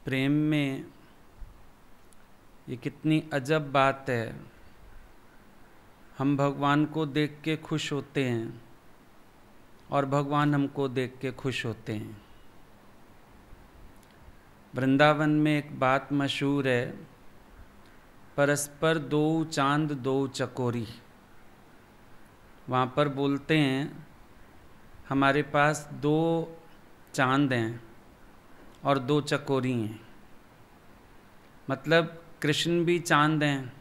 प्रेम में ये कितनी अजब बात है। हम भगवान को देख के खुश होते हैं और भगवान हमको देख के खुश होते हैं। वृंदावन में एक बात मशहूर है, परस्पर दो चांद दो चकोरी। वहाँ पर बोलते हैं हमारे पास दो चांद हैं और दो चकोरी हैं। मतलब कृष्ण भी चांद हैं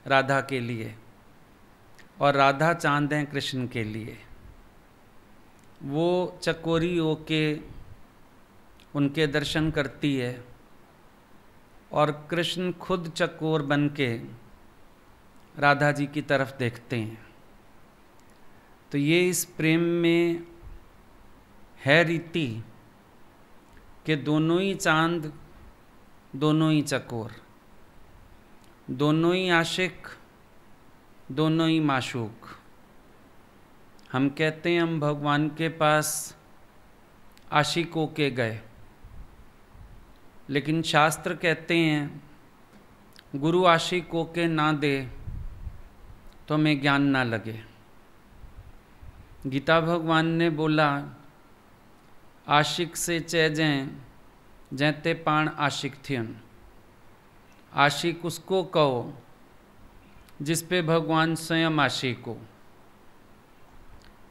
राधा के लिए और राधा चांद हैं कृष्ण के लिए। वो चकोरी होके उनके दर्शन करती है और कृष्ण खुद चकोर बन के राधा जी की तरफ देखते हैं। तो ये इस प्रेम में है रीति कि दोनों ही चांद, दोनों ही चकोर, दोनों ही आशिक, दोनों ही माशूक। हम कहते हैं हम भगवान के पास आशिकों के गए, लेकिन शास्त्र कहते हैं गुरु आशिकों के ना दे तो हमें ज्ञान ना लगे। गीता भगवान ने बोला आशिक से चै जैं जैते पाण आशिक थियन। आशिक उसको कहो जिस पे भगवान स्वयं आशिक हो।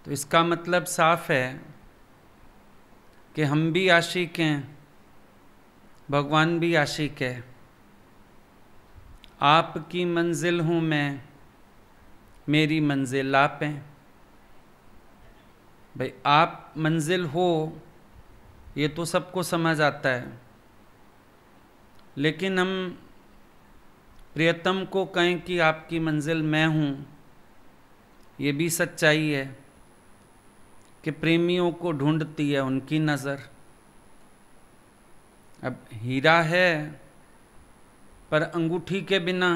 तो इसका मतलब साफ है कि हम भी आशिक हैं, भगवान भी आशिक है। आपकी मंजिल हूँ मैं, मेरी मंजिल आप हैं। भाई आप मंजिल हो ये तो सबको समझ आता है, लेकिन हम प्रियतम को कहें कि आपकी मंजिल मैं हूँ, ये भी सच्चाई है कि प्रेमियों को ढूंढती है उनकी नज़र। अब हीरा है पर अंगूठी के बिना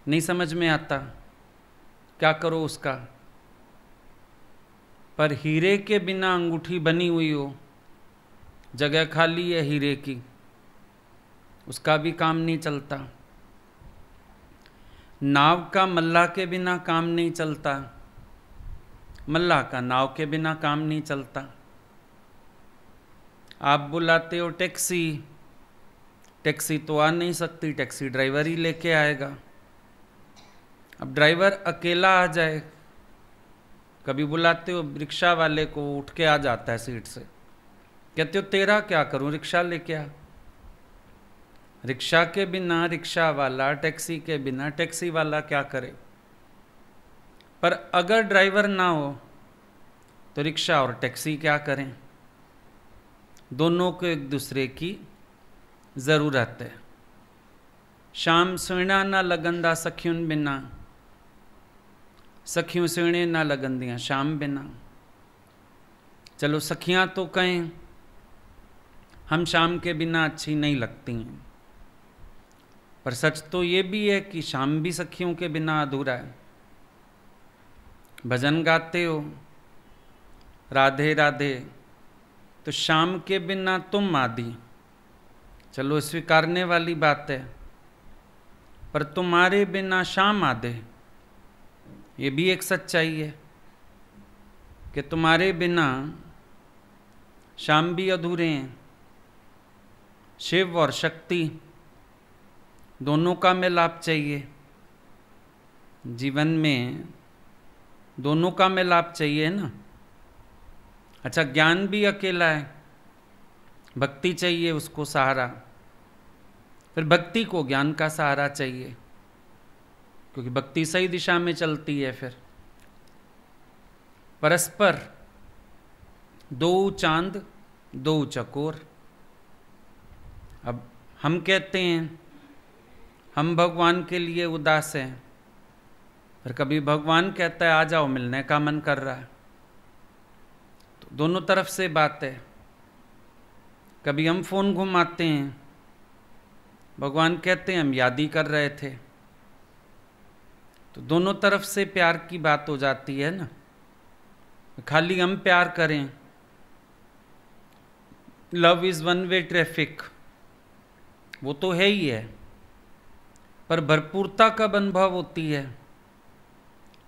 नहीं समझ में आता, क्या करो उसका। पर हीरे के बिना अंगूठी बनी हुई हो, जगह खाली है हीरे की, उसका भी काम नहीं चलता। नाव का मल्लाह के बिना काम नहीं चलता, मल्लाह का नाव के बिना काम नहीं चलता। आप बुलाते हो टैक्सी, टैक्सी तो आ नहीं सकती, टैक्सी ड्राइवर ही लेके आएगा। अब ड्राइवर अकेला आ जाए, कभी बुलाते हो रिक्शा वाले को, उठ के आ जाता है सीट से, कहते हो तेरा क्या करूं, रिक्शा लेके आ। रिक्शा के बिना रिक्शा वाला, टैक्सी के बिना टैक्सी वाला क्या करे। पर अगर ड्राइवर ना हो तो रिक्शा और टैक्सी क्या करें। दोनों को एक दूसरे की ज़रूरत है। शाम सुहिणा ना लगंदा सखियुन बिना, सखियों सुहिणे ना लगंदियाँ शाम बिना। चलो सखियाँ तो कहें हम शाम के बिना अच्छी नहीं लगती हैं, पर सच तो ये भी है कि शाम भी सखियों के बिना अधूरा है। भजन गाते हो राधे राधे, तो शाम के बिना तुम आदि, चलो स्वीकारने वाली बात है, पर तुम्हारे बिना शाम आधे, ये भी एक सच्चाई है कि तुम्हारे बिना शाम भी अधूरे हैं। शिव और शक्ति दोनों का मिलाप चाहिए जीवन में, दोनों का मिलाप चाहिए ना। अच्छा ज्ञान भी अकेला है, भक्ति चाहिए उसको सहारा, फिर भक्ति को ज्ञान का सहारा चाहिए, क्योंकि भक्ति सही दिशा में चलती है। फिर परस्पर दो चांद दो चकोर। अब हम कहते हैं हम भगवान के लिए उदास हैं, पर कभी भगवान कहता है आ जाओ मिलने का मन कर रहा है। तो दोनों तरफ से बात है। कभी हम फोन घुमाते हैं, भगवान कहते हैं हम याद ही कर रहे थे। तो दोनों तरफ से प्यार की बात हो जाती है ना। खाली हम प्यार करें love is one way traffic, वो तो है ही है, पर भरपूरता कब अनुभव होती है?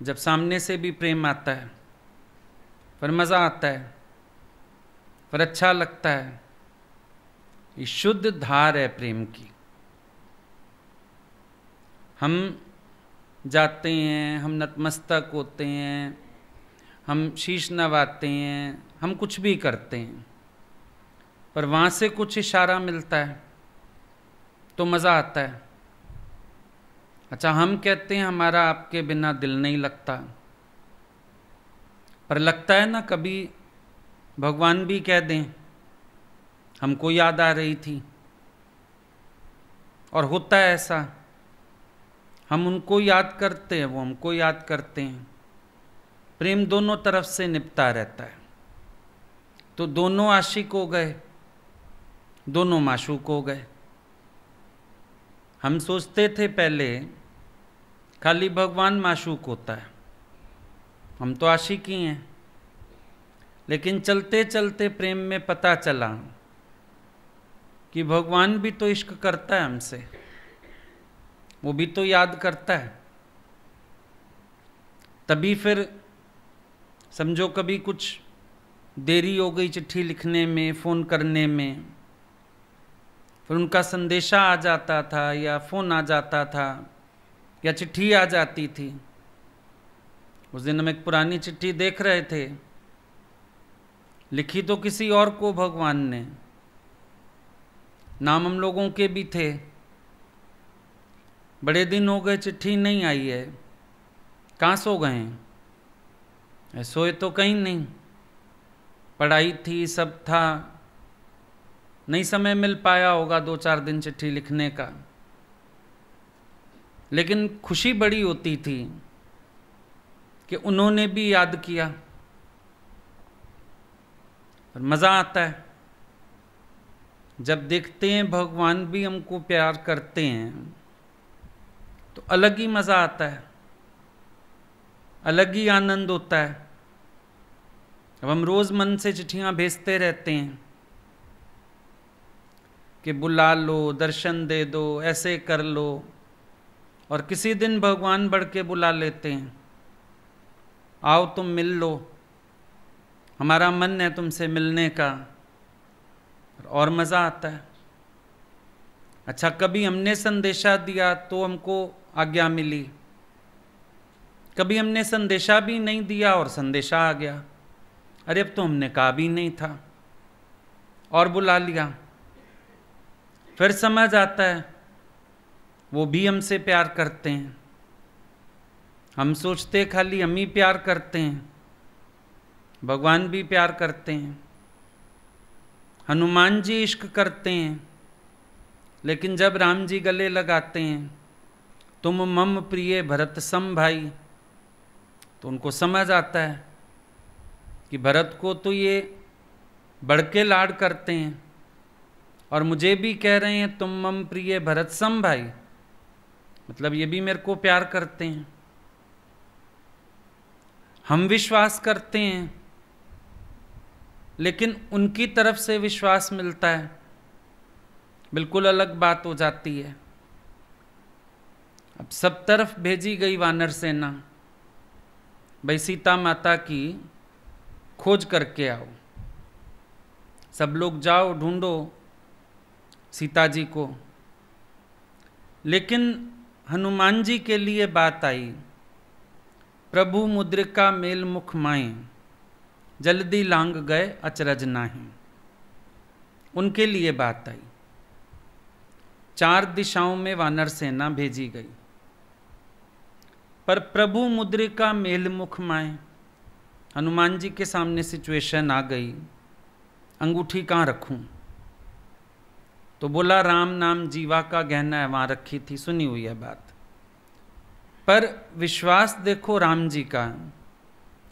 जब सामने से भी प्रेम आता है, फिर मज़ा आता है, फिर अच्छा लगता है। ये शुद्ध धार है प्रेम की। हम जाते हैं, हम नतमस्तक होते हैं, हम शीश नवाते हैं, हम कुछ भी करते हैं, पर वहाँ से कुछ इशारा मिलता है तो मज़ा आता है। अच्छा, हम कहते हैं हमारा आपके बिना दिल नहीं लगता, पर लगता है ना। कभी भगवान भी कह दें हमको याद आ रही थी, और होता है ऐसा। हम उनको याद करते हैं, वो हमको याद करते हैं। प्रेम दोनों तरफ से निपटा रहता है। तो दोनों आशिक हो गए, दोनों माशूक हो गए। हम सोचते थे पहले खाली भगवान माशूक होता है, हम तो आशिक ही हैं। लेकिन चलते चलते प्रेम में पता चला कि भगवान भी तो इश्क करता है हमसे, वो भी तो याद करता है। तभी फिर समझो कभी कुछ देरी हो गई चिट्ठी लिखने में, फ़ोन करने में, फिर उनका संदेशा आ जाता था या फ़ोन आ जाता था या चिट्ठी आ जाती थी। उस दिन हम एक पुरानी चिट्ठी देख रहे थे, लिखी तो किसी और को भगवान ने, नाम हम लोगों के भी थे। बड़े दिन हो गए चिट्ठी नहीं आई है, कहाँ सो गए हैं? सोए तो कहीं नहीं, पढ़ाई थी, सब था, नहीं समय मिल पाया होगा 2-4 दिन चिट्ठी लिखने का। लेकिन खुशी बड़ी होती थी कि उन्होंने भी याद किया, और मज़ा आता है जब देखते हैं भगवान भी हमको प्यार करते हैं, तो अलग ही मज़ा आता है, अलग ही आनंद होता है। अब हम रोज़ मन से चिट्ठियाँ भेजते रहते हैं कि बुला लो, दर्शन दे दो, ऐसे कर लो, और किसी दिन भगवान बढ़ के बुला लेते हैं, आओ तुम मिल लो, हमारा मन है तुमसे मिलने का, और मज़ा आता है। अच्छा, कभी हमने संदेशा दिया तो हमको आज्ञा मिली, कभी हमने संदेशा भी नहीं दिया और संदेशा आ गया, अरे अब तो हमने कहा भी नहीं था और बुला लिया। फिर समझ आता है वो भी हमसे प्यार करते हैं। हम सोचते खाली हम ही प्यार करते हैं, भगवान भी प्यार करते हैं, हनुमान जी इश्क करते हैं। लेकिन जब राम जी गले लगाते हैं तुम मम प्रिय भरत सम भाई, तो उनको समझ आता है कि भरत को तो ये बढ़ के लाड करते हैं, और मुझे भी कह रहे हैं तुम मम प्रिय भरत सम भाई, मतलब ये भी मेरे को प्यार करते हैं। हम विश्वास करते हैं, लेकिन उनकी तरफ से विश्वास मिलता है, बिल्कुल अलग बात हो जाती है। अब सब तरफ भेजी गई वानर सेना, भाई सीता माता की खोज करके आओ, सब लोग जाओ ढूंढो सीता जी को। लेकिन हनुमान जी के लिए बात आई, प्रभु मुद्रिका मेल मुख माए, जल्दी लांग गए अचरज नाही। उनके लिए बात आई। 4 दिशाओं में वानर सेना भेजी गई, पर प्रभु मुद्रिका मेल मुख माए, हनुमान जी के सामने सिचुएशन आ गई, अंगूठी कहाँ रखूं? तो बोला राम नाम जीवा का गहना है, वहां रखी थी, सुनी हुई है बात। पर विश्वास देखो राम जी का,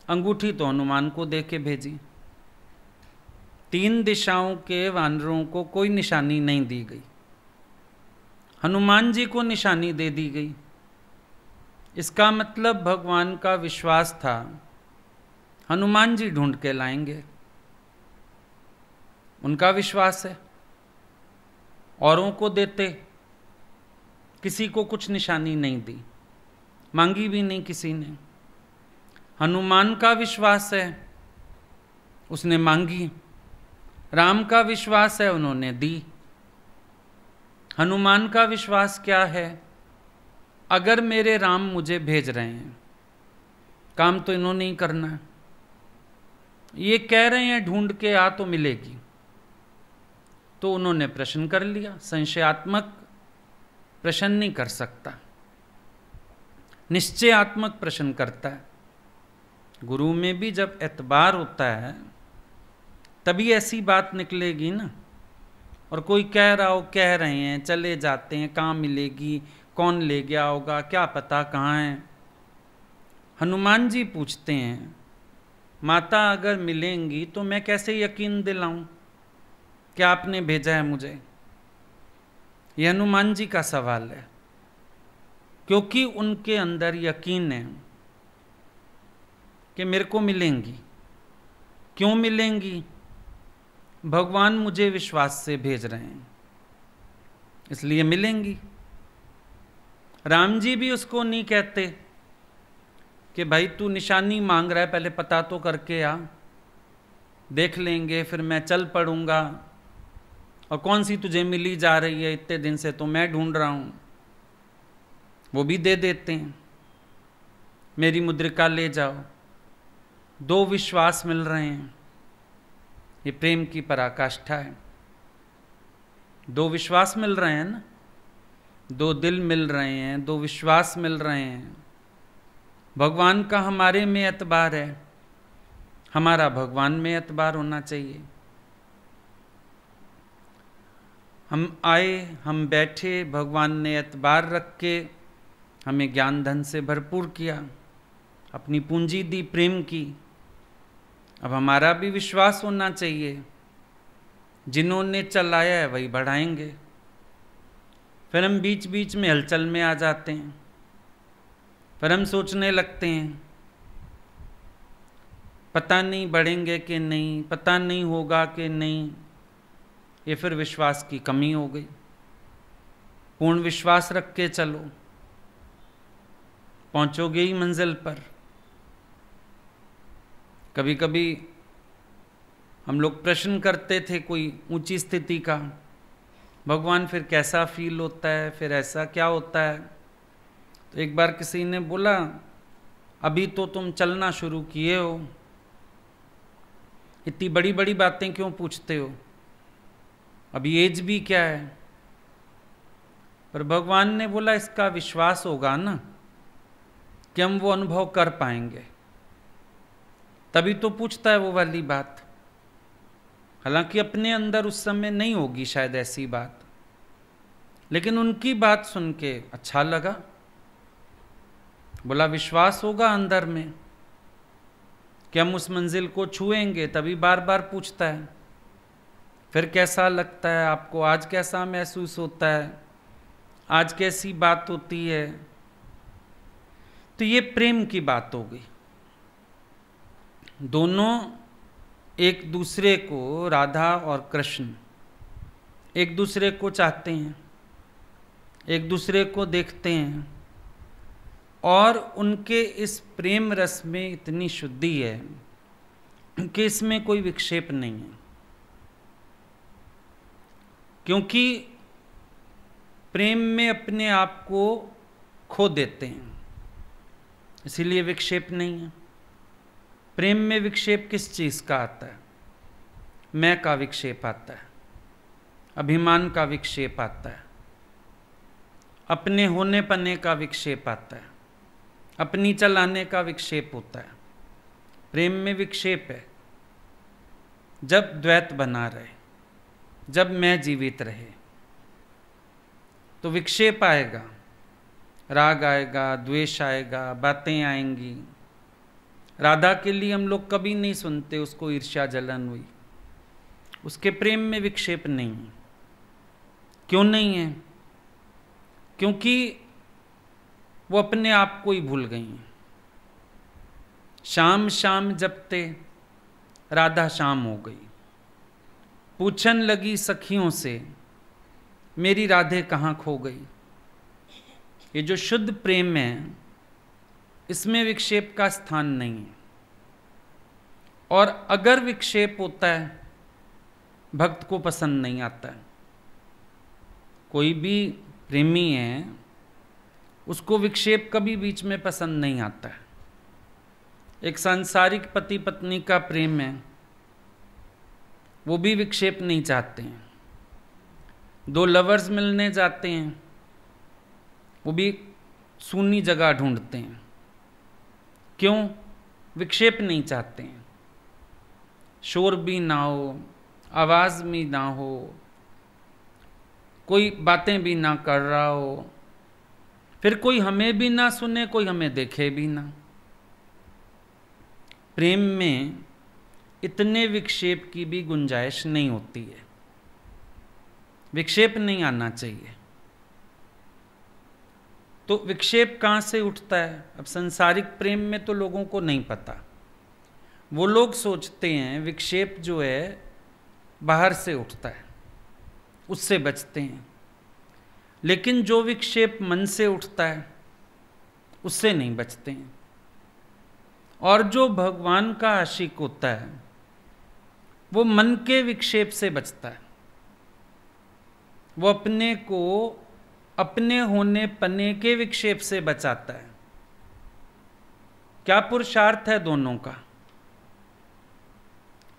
अंगूठी तो हनुमान को दे के भेजी। 3 दिशाओं के वानरों को कोई निशानी नहीं दी गई, हनुमान जी को निशानी दे दी गई। इसका मतलब भगवान का विश्वास था हनुमान जी ढूंढ के लाएंगे। उनका विश्वास है, औरों को देते, किसी को कुछ निशानी नहीं दी, मांगी भी नहीं किसी ने। हनुमान का विश्वास है, उसने मांगी। राम का विश्वास है, उन्होंने दी। हनुमान का विश्वास क्या है? अगर मेरे राम मुझे भेज रहे हैं, काम तो इन्होंने ही करना है, ये कह रहे हैं ढूंढ के आ तो मिलेगी, तो उन्होंने प्रश्न कर लिया। संशयात्मक प्रश्न नहीं कर सकता, निश्चयात्मक प्रश्न करता है। गुरु में भी जब एतबार होता है तभी ऐसी बात निकलेगी ना। और कोई कह रहा हो, कह रहे हैं, चले जाते हैं, कहाँ मिलेगी, कौन ले गया होगा, क्या पता कहाँ है। हनुमान जी पूछते हैं, माता अगर मिलेंगी तो मैं कैसे यकीन दिलाऊं कि आपने भेजा है मुझे? यह हनुमान जी का सवाल है, क्योंकि उनके अंदर यकीन है कि मेरे को मिलेंगी। क्यों मिलेंगी? भगवान मुझे विश्वास से भेज रहे हैं, इसलिए मिलेंगी। राम जी भी उसको नहीं कहते कि भाई तू निशानी मांग रहा है, पहले पता तो करके आ, देख लेंगे, फिर मैं चल पड़ूंगा, और कौन सी तुझे मिली जा रही है, इतने दिन से तो मैं ढूंढ रहा हूं। वो भी दे देते हैं, मेरी मुद्रिका ले जाओ। दो विश्वास मिल रहे हैं, ये प्रेम की पराकाष्ठा है। दो विश्वास मिल रहे हैं ना, दो दिल मिल रहे हैं, दो विश्वास मिल रहे हैं। भगवान का हमारे में एतबार है, हमारा भगवान में एतबार होना चाहिए। हम आए, हम बैठे, भगवान ने एतबार रख के हमें ज्ञान धन से भरपूर किया, अपनी पूंजी दी प्रेम की। अब हमारा भी विश्वास होना चाहिए, जिन्होंने चलाया है वही बढ़ाएंगे। फिर हम बीच बीच में हलचल में आ जाते हैं, फिर हम सोचने लगते हैं पता नहीं बढ़ेंगे कि नहीं, पता नहीं होगा कि नहीं। ये फिर विश्वास की कमी हो गई। पूर्ण विश्वास रख के चलो, पहुंचोगे ही मंजिल पर। कभी कभी हम लोग प्रश्न करते थे कोई ऊंची स्थिति का, भगवान फिर कैसा फील होता है, फिर ऐसा क्या होता है। तो एक बार किसी ने बोला, अभी तो तुम चलना शुरू किए हो, इतनी बड़ी बड़ी बातें क्यों पूछते हो, अभी एज भी क्या है। पर भगवान ने बोला इसका विश्वास होगा ना कि हम वो अनुभव कर पाएंगे, तभी तो पूछता है वो वाली बात। हालांकि अपने अंदर उस समय नहीं होगी शायद ऐसी बात, लेकिन उनकी बात सुन के अच्छा लगा। बोला विश्वास होगा अंदर में कि हम उस मंजिल को छुएंगे, तभी बार बार पूछता है फिर कैसा लगता है आपको, आज कैसा महसूस होता है, आज कैसी बात होती है। तो ये प्रेम की बात हो गई। दोनों एक दूसरे को, राधा और कृष्ण एक दूसरे को चाहते हैं, एक दूसरे को देखते हैं, और उनके इस प्रेम रस में इतनी शुद्धि है कि इसमें कोई विक्षेप नहीं है। क्योंकि प्रेम में अपने आप को खो देते हैं, इसीलिए विक्षेप नहीं है। प्रेम में विक्षेप किस चीज़ का आता है? मैं का विक्षेप आता है, अभिमान का विक्षेप आता है, अपने होने पने का विक्षेप आता है, अपनी चलाने का विक्षेप होता है। प्रेम में विक्षेप है जब द्वैत बना रहे, जब मैं जीवित रहे तो विक्षेप आएगा, राग आएगा, द्वेष आएगा, बातें आएंगी। राधा के लिए हम लोग कभी नहीं सुनते उसको ईर्ष्या जलन हुई, उसके प्रेम में विक्षेप नहीं है। क्यों नहीं है? क्योंकि वो अपने आप को ही भूल गई हैं। शाम शाम जपते राधा शाम हो गई, पूछन लगी सखियों से, मेरी राधे कहाँ खो गई। ये जो शुद्ध प्रेम है, इसमें विक्षेप का स्थान नहीं है। और अगर विक्षेप होता है, भक्त को पसंद नहीं आता है। कोई भी प्रेमी है, उसको विक्षेप कभी बीच में पसंद नहीं आता है। एक सांसारिक पति पत्नी का प्रेम है, वो भी विक्षेप नहीं चाहते हैं। दो लवर्स मिलने जाते हैं, वो भी सूनी जगह ढूंढते हैं। क्यों? विक्षेप नहीं चाहते हैं। शोर भी ना हो, आवाज़ भी ना हो, कोई बातें भी ना कर रहा हो, फिर कोई हमें भी ना सुने, कोई हमें देखे भी ना। प्रेम में इतने विक्षेप की भी गुंजाइश नहीं होती है। विक्षेप नहीं आना चाहिए। तो विक्षेप कहाँ से उठता है? अब सांसारिक प्रेम में तो लोगों को नहीं पता। वो लोग सोचते हैं विक्षेप जो है बाहर से उठता है, उससे बचते हैं। लेकिन जो विक्षेप मन से उठता है, उससे नहीं बचते हैं। और जो भगवान का आशिक होता है, वो मन के विक्षेप से बचता है। वो अपने को अपने होने पने के विक्षेप से बचाता है। क्या पुरुषार्थ है दोनों का।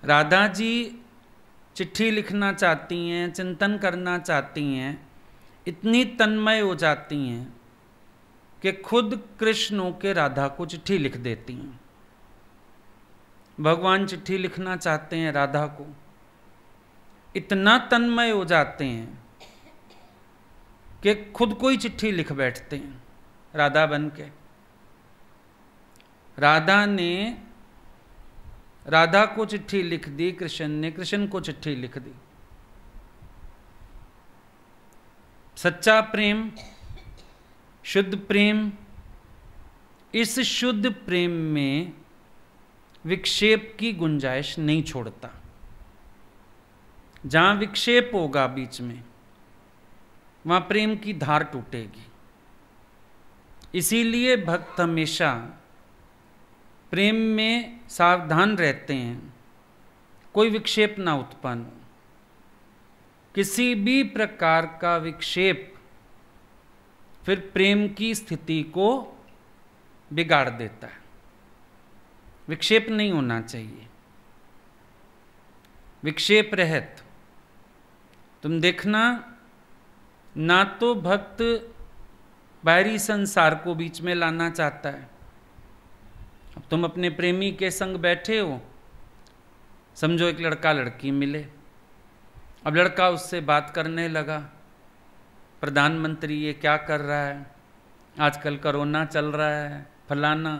राधा जी चिट्ठी लिखना चाहती हैं, चिंतन करना चाहती हैं, इतनी तन्मय हो जाती हैं कि खुद कृष्ण के राधा को चिट्ठी लिख देती हैं। भगवान चिट्ठी लिखना चाहते हैं राधा को, इतना तन्मय हो जाते हैं कि खुद को ही चिट्ठी लिख बैठते हैं राधा बन के। राधा ने राधा को चिट्ठी लिख दी, कृष्ण ने कृष्ण को चिट्ठी लिख दी। सच्चा प्रेम, शुद्ध प्रेम, इस शुद्ध प्रेम में विक्षेप की गुंजाइश नहीं छोड़ता। जहां विक्षेप होगा बीच में, वहां प्रेम की धार टूटेगी। इसीलिए भक्त हमेशा प्रेम में सावधान रहते हैं, कोई विक्षेप ना उत्पन्न हो। किसी भी प्रकार का विक्षेप फिर प्रेम की स्थिति को बिगाड़ देता है। विक्षेप नहीं होना चाहिए, विक्षेप रहित। तुम देखना, ना तो भक्त बाहरी संसार को बीच में लाना चाहता है। अब तुम अपने प्रेमी के संग बैठे हो, समझो एक लड़का लड़की मिले। अब लड़का उससे बात करने लगा, प्रधानमंत्री ये क्या कर रहा है, आजकल कोरोना चल रहा है, फलाना।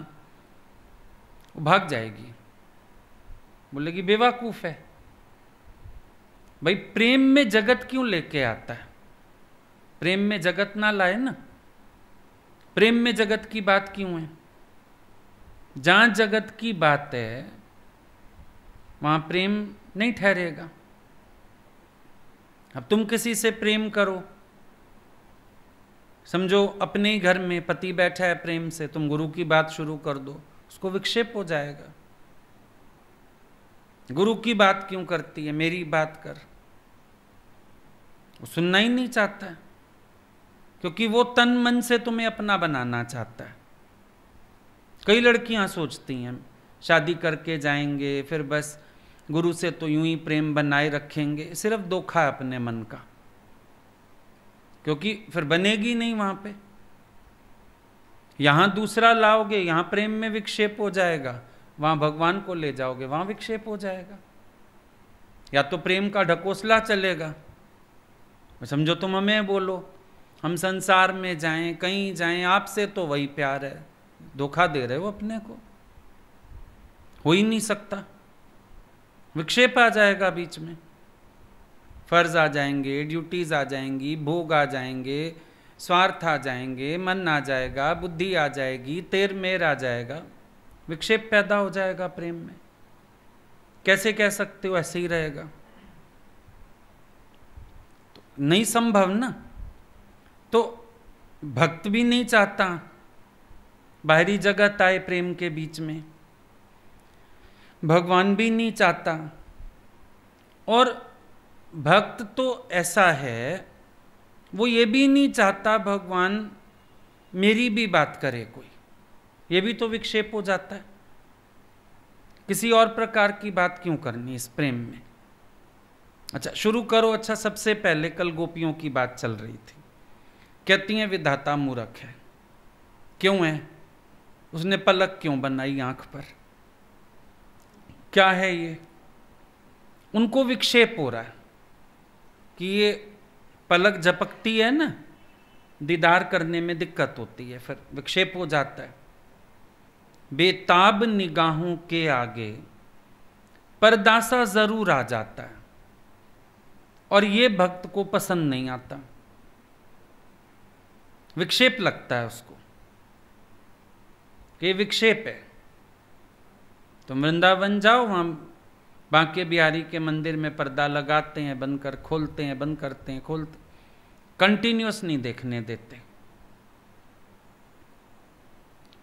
वो भाग जाएगी, बोलेगी बेवकूफ़ है। भाई प्रेम में जगत क्यों लेके आता है? प्रेम में जगत ना लाए ना। प्रेम में जगत की बात क्यों है? जहां जगत की बात है, वहां प्रेम नहीं ठहरेगा। अब तुम किसी से प्रेम करो, समझो अपने ही घर में पति बैठा है प्रेम से, तुम गुरु की बात शुरू कर दो, उसको विक्षेप हो जाएगा। गुरु की बात क्यों करती है, मेरी बात कर। वो सुनना ही नहीं चाहता है, क्योंकि वो तन मन से तुम्हें अपना बनाना चाहता है। कई लड़कियां सोचती हैं शादी करके जाएंगे, फिर बस गुरु से तो यूं ही प्रेम बनाए रखेंगे। सिर्फ धोखा है अपने मन का, क्योंकि फिर बनेगी नहीं वहां पे। यहां दूसरा लाओगे, यहां प्रेम में विक्षेप हो जाएगा, वहां भगवान को ले जाओगे, वहां विक्षेप हो जाएगा। या तो प्रेम का ढकोसला चलेगा, समझो तुम हमें बोलो हम संसार में जाएं, कहीं जाएं, आपसे तो वही प्यार है। धोखा दे रहे हो अपने को, हो ही नहीं सकता। विक्षेप आ जाएगा बीच में, फर्ज आ जाएंगे, ड्यूटीज आ जाएंगी, भोग आ जाएंगे, स्वार्थ आ जाएंगे, मन आ जाएगा, बुद्धि आ जाएगी, तेर मेर आ जाएगा, विक्षेप पैदा हो जाएगा प्रेम में। कैसे कह सकते हो ऐसे ही रहेगा? नहीं संभव ना। तो भक्त भी नहीं चाहता बाहरी जगत आए प्रेम के बीच में, भगवान भी नहीं चाहता। और भक्त तो ऐसा है, वो ये भी नहीं चाहता भगवान मेरी भी बात करे कोई, ये भी तो विक्षेप हो जाता है। किसी और प्रकार की बात क्यों करनी इस प्रेम में। अच्छा शुरू करो। अच्छा सबसे पहले कल गोपियों की बात चल रही थी, कहती हैं विधाता मूर्ख है। क्यों है? उसने पलक क्यों बनाई आंख पर? क्या है ये? उनको विक्षेप हो रहा है कि ये पलक झपकती है ना, दीदार करने में दिक्कत होती है, फिर विक्षेप हो जाता है। बेताब निगाहों के आगे पर्दा सा जरूर आ जाता है, और ये भक्त को पसंद नहीं आता, विक्षेप लगता है उसको, ये विक्षेप है। तुम वृंदावन जाओ, वहां बांके बिहारी के मंदिर में पर्दा लगाते हैं, बंद कर खोलते हैं, बंद करते हैं, खोलते, कंटिन्यूअस नहीं देखने देते।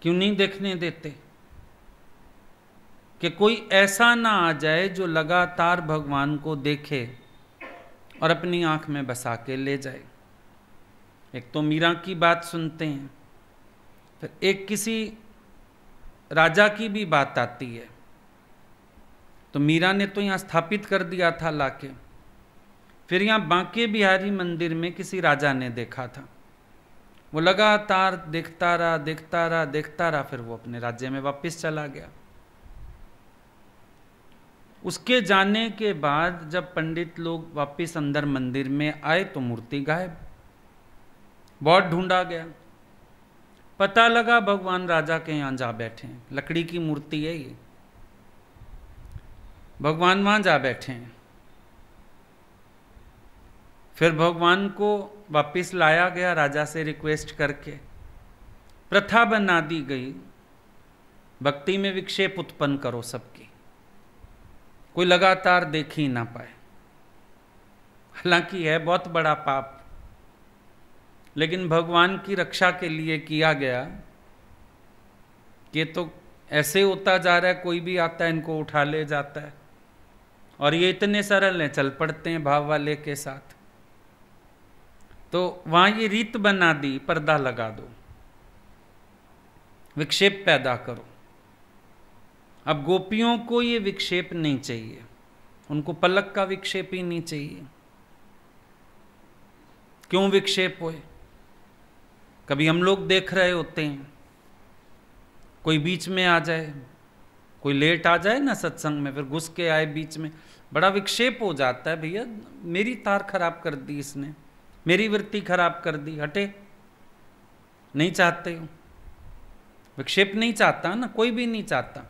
क्यों नहीं देखने देते? कि कोई ऐसा ना आ जाए जो लगातार भगवान को देखे और अपनी आंख में बसा के ले जाए। एक तो मीरा की बात सुनते हैं, फिर एक किसी राजा की भी बात आती है। तो मीरा ने तो यहाँ स्थापित कर दिया था लाके, फिर यहाँ बांके बिहारी मंदिर में किसी राजा ने देखा था, वो लगातार देखता रहा देखता रहा देखता रहा, फिर वो अपने राज्य में वापस चला गया। उसके जाने के बाद जब पंडित लोग वापस अंदर मंदिर में आए तो मूर्ति गायब। बहुत ढूंढा गया, पता लगा भगवान राजा के यहाँ जा बैठे हैं, लकड़ी की मूर्ति है ये, भगवान वहां जा बैठे हैं। फिर भगवान को वापस लाया गया राजा से रिक्वेस्ट करके, प्रथा बना दी गई भक्ति में विक्षेप उत्पन्न करो सबकी, कोई लगातार देख ही ना पाए। हालांकि है बहुत बड़ा पाप, लेकिन भगवान की रक्षा के लिए किया गया। ये तो ऐसे होता जा रहा है, कोई भी आता है इनको उठा ले जाता है, और ये इतने सरल हैं, चल पड़ते हैं भाव वाले के साथ। तो वहां ये रीत बना दी, पर्दा लगा दो, विक्षेप पैदा करो। अब गोपियों को ये विक्षेप नहीं चाहिए, उनको पलक का विक्षेप ही नहीं चाहिए। क्यों विक्षेप होए? कभी हम लोग देख रहे होते हैं, कोई बीच में आ जाए, कोई लेट आ जाए ना सत्संग में, फिर घुस के आए बीच में, बड़ा विक्षेप हो जाता है। भैया मेरी तार खराब कर दी इसने, मेरी वृत्ति खराब कर दी, हटे। नहीं चाहते हो, विक्षेप नहीं चाहता ना, कोई भी नहीं चाहता।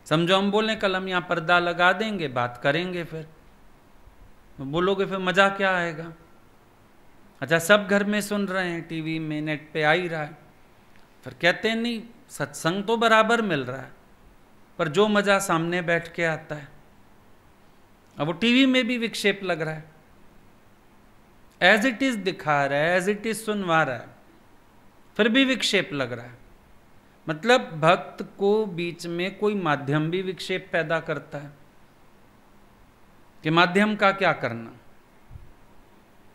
समझो हम बोलें कल हम यहाँ पर्दा लगा देंगे, बात करेंगे, फिर बोलोगे फिर मजा क्या आएगा। अच्छा सब घर में सुन रहे हैं, टीवी में नेट पे आ ही रहा है, फिर कहते हैं नहीं सत्संग तो बराबर मिल रहा है, पर जो मजा सामने बैठ के आता है, अब वो टीवी में भी विक्षेप लग रहा है, एज इट इज दिखा रहा है, एज इट इज सुनवा रहा है, फिर भी विक्षेप लग रहा है। मतलब भक्त को बीच में कोई माध्यम भी विक्षेप पैदा करता है कि माध्यम का क्या करना।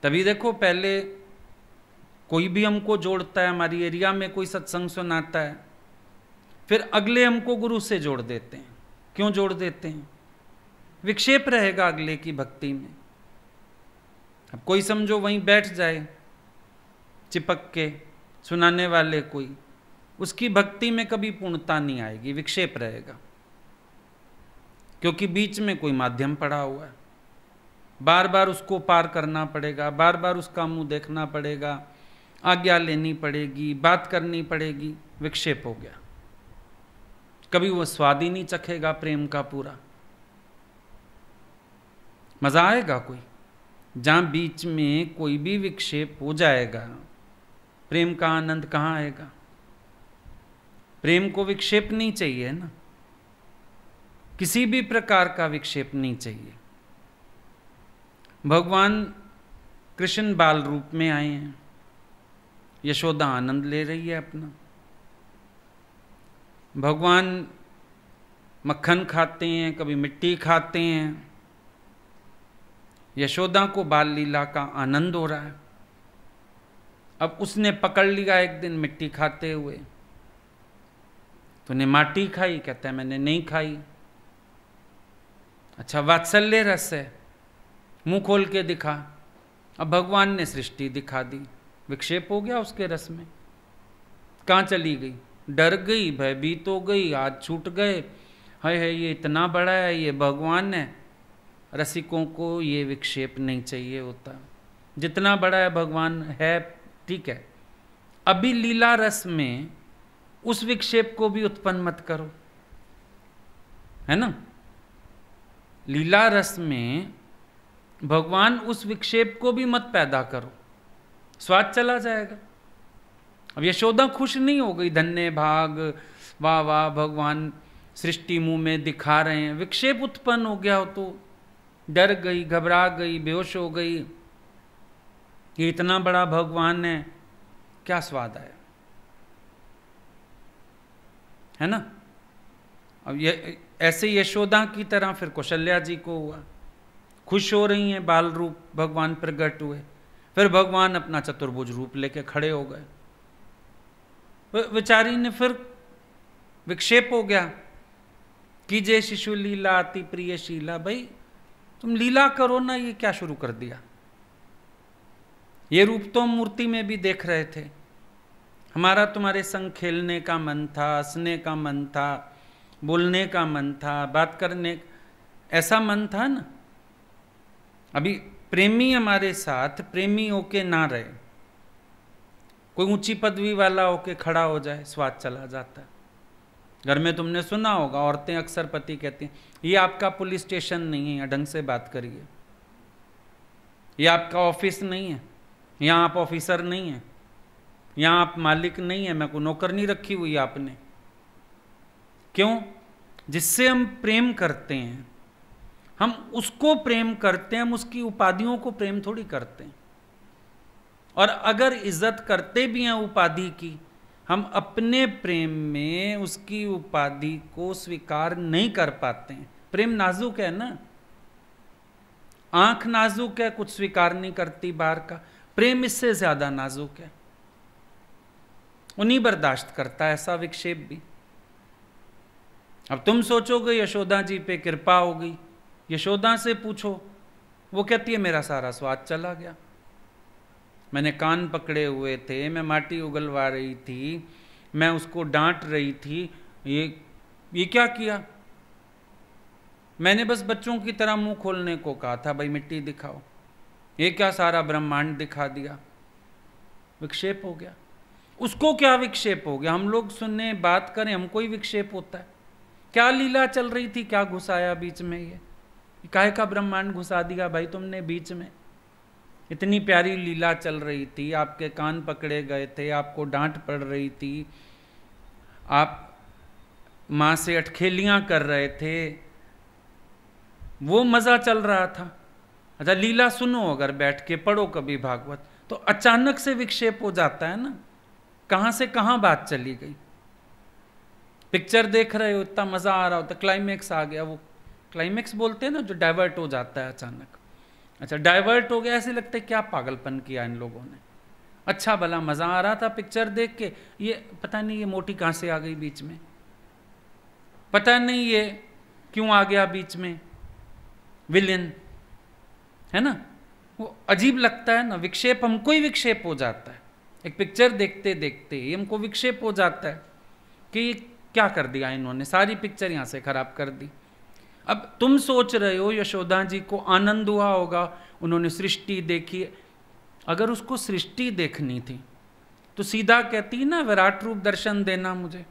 तभी देखो पहले कोई भी हमको जोड़ता है, हमारी एरिया में कोई सत्संग सुनाता है, फिर अगले हमको गुरु से जोड़ देते हैं। क्यों जोड़ देते हैं? विक्षेप रहेगा अगले की भक्ति में। अब कोई समझो वहीं बैठ जाए चिपक के, सुनाने वाले कोई, उसकी भक्ति में कभी पूर्णता नहीं आएगी, विक्षेप रहेगा, क्योंकि बीच में कोई माध्यम पड़ा हुआ है। बार बार उसको पार करना पड़ेगा, बार बार उसका मुंह देखना पड़ेगा, आज्ञा लेनी पड़ेगी, बात करनी पड़ेगी, विक्षेप हो गया। कभी वो स्वाद ही नहीं चखेगा प्रेम का पूरा। मजा आएगा कोई? जहां बीच में कोई भी विक्षेप हो जाएगा, प्रेम का आनंद कहां आएगा? प्रेम को विक्षेप नहीं चाहिए ना, किसी भी प्रकार का विक्षेप नहीं चाहिए। भगवान कृष्ण बाल रूप में आए हैं, यशोदा आनंद ले रही है अपना। भगवान मक्खन खाते हैं, कभी मिट्टी खाते हैं। यशोदा को बाल लीला का आनंद हो रहा है। अब उसने पकड़ लिया एक दिन मिट्टी खाते हुए, तूने माटी खाई? कहता है मैंने नहीं खाई। अच्छा, वात्सल्य रस है, मुंह खोल के दिखा। अब भगवान ने सृष्टि दिखा दी, विक्षेप हो गया उसके रस में। कहाँ चली गई? डर गई, भयभीत हो गई, हाथ छूट गए। हाय हाय, ये इतना बड़ा है, ये भगवान है। रसिकों को ये विक्षेप नहीं चाहिए होता। जितना बड़ा है भगवान है, ठीक है, अभी लीला रस में उस विक्षेप को भी उत्पन्न मत करो, है ना। लीला रस में भगवान उस विक्षेप को भी मत पैदा करो, स्वाद चला जाएगा। अब यशोदा खुश नहीं हो गई, धन्य भाग, वाह वाह, भगवान सृष्टि मुंह में दिखा रहे हैं। विक्षेप उत्पन्न हो गया हो तो डर गई, घबरा गई, बेहोश हो गई। ये इतना बड़ा भगवान है, क्या स्वाद आया, है ना। अब ये ऐसे यशोदा की तरह फिर कौशल्या जी को हुआ। खुश हो रही हैं, बाल रूप भगवान प्रकट हुए, फिर भगवान अपना चतुर्भुज रूप लेके खड़े हो गए। बेचारी ने फिर विक्षेप हो गया, कीजे शिशु लीला अति प्रिय शीला। भाई तुम लीला करो ना, ये क्या शुरू कर दिया। ये रूप तो हम मूर्ति में भी देख रहे थे। हमारा तुम्हारे संग खेलने का मन था, हंसने का मन था, बोलने का मन था, बात करने, ऐसा मन था ना। अभी प्रेमी हमारे साथ प्रेमी होके ना रहे, कोई ऊंची पदवी वाला होके खड़ा हो जाए, स्वाद चला जाता है। घर में तुमने सुना होगा, औरतें अक्सर पति कहती हैं, ये आपका पुलिस स्टेशन नहीं है, ढंग से बात करिए। ये आपका ऑफिस नहीं है, यहाँ आप ऑफिसर नहीं हैं, यहाँ आप मालिक नहीं है, मैं को नौकर नहीं रखी हुई आपने। क्यों? जिससे हम प्रेम करते हैं, हम उसको प्रेम करते हैं, हम उसकी उपाधियों को प्रेम थोड़ी करते हैं। और अगर इज्जत करते भी हैं उपाधि की, हम अपने प्रेम में उसकी उपाधि को स्वीकार नहीं कर पाते हैं। प्रेम नाजुक है ना, आंख नाजुक है, कुछ स्वीकार नहीं करती बाहर का। प्रेम इससे ज्यादा नाजुक है, उन्हीं बर्दाश्त करता है ऐसा विक्षेप भी। अब तुम सोचोगे यशोदा जी पे कृपा हो गई, यशोदा से पूछो, वो कहती है मेरा सारा स्वाद चला गया। मैंने कान पकड़े हुए थे, मैं माटी उगलवा रही थी, मैं उसको डांट रही थी, ये क्या किया। मैंने बस बच्चों की तरह मुंह खोलने को कहा था, भाई मिट्टी दिखाओ, ये क्या सारा ब्रह्मांड दिखा दिया। विक्षेप हो गया। उसको क्या विक्षेप हो गया? हम लोग सुनने बात करें, हमको ही विक्षेप होता है। क्या लीला चल रही थी, क्या घुसाया बीच में, ये काहे का ब्रह्मांड घुसा दिया भाई तुमने बीच में। इतनी प्यारी लीला चल रही थी, आपके कान पकड़े गए थे, आपको डांट पड़ रही थी, आप माँ से अटखेलियाँ कर रहे थे, वो मज़ा चल रहा था। अच्छा, लीला सुनो, अगर बैठ के पढ़ो कभी भागवत, तो अचानक से विक्षेप हो जाता है ना, कहाँ से कहाँ बात चली गई। पिक्चर देख रहे हो, इतना मज़ा आ रहा होता, क्लाइमेक्स आ गया, वो क्लाइमेक्स बोलते हैं ना जो डाइवर्ट हो जाता है अचानक। अच्छा, डाइवर्ट हो गया, ऐसे लगता है क्या पागलपन किया इन लोगों ने। अच्छा भला मज़ा आ रहा था पिक्चर देख के, ये पता नहीं ये मोटी कहाँ से आ गई बीच में, पता नहीं ये क्यों आ गया बीच में विलेन, है ना। वो अजीब लगता है ना, विक्षेप हमको ही विक्षेप हो जाता है। एक पिक्चर देखते देखते ही हमको विक्षेप हो जाता है कि क्या कर दिया इन्होंने, सारी पिक्चर यहाँ से खराब कर दी। अब तुम सोच रहे हो यशोदा जी को आनंद हुआ होगा, उन्होंने सृष्टि देखी। अगर उसको सृष्टि देखनी थी तो सीधा कहती ना, विराट रूप दर्शन देना मुझे।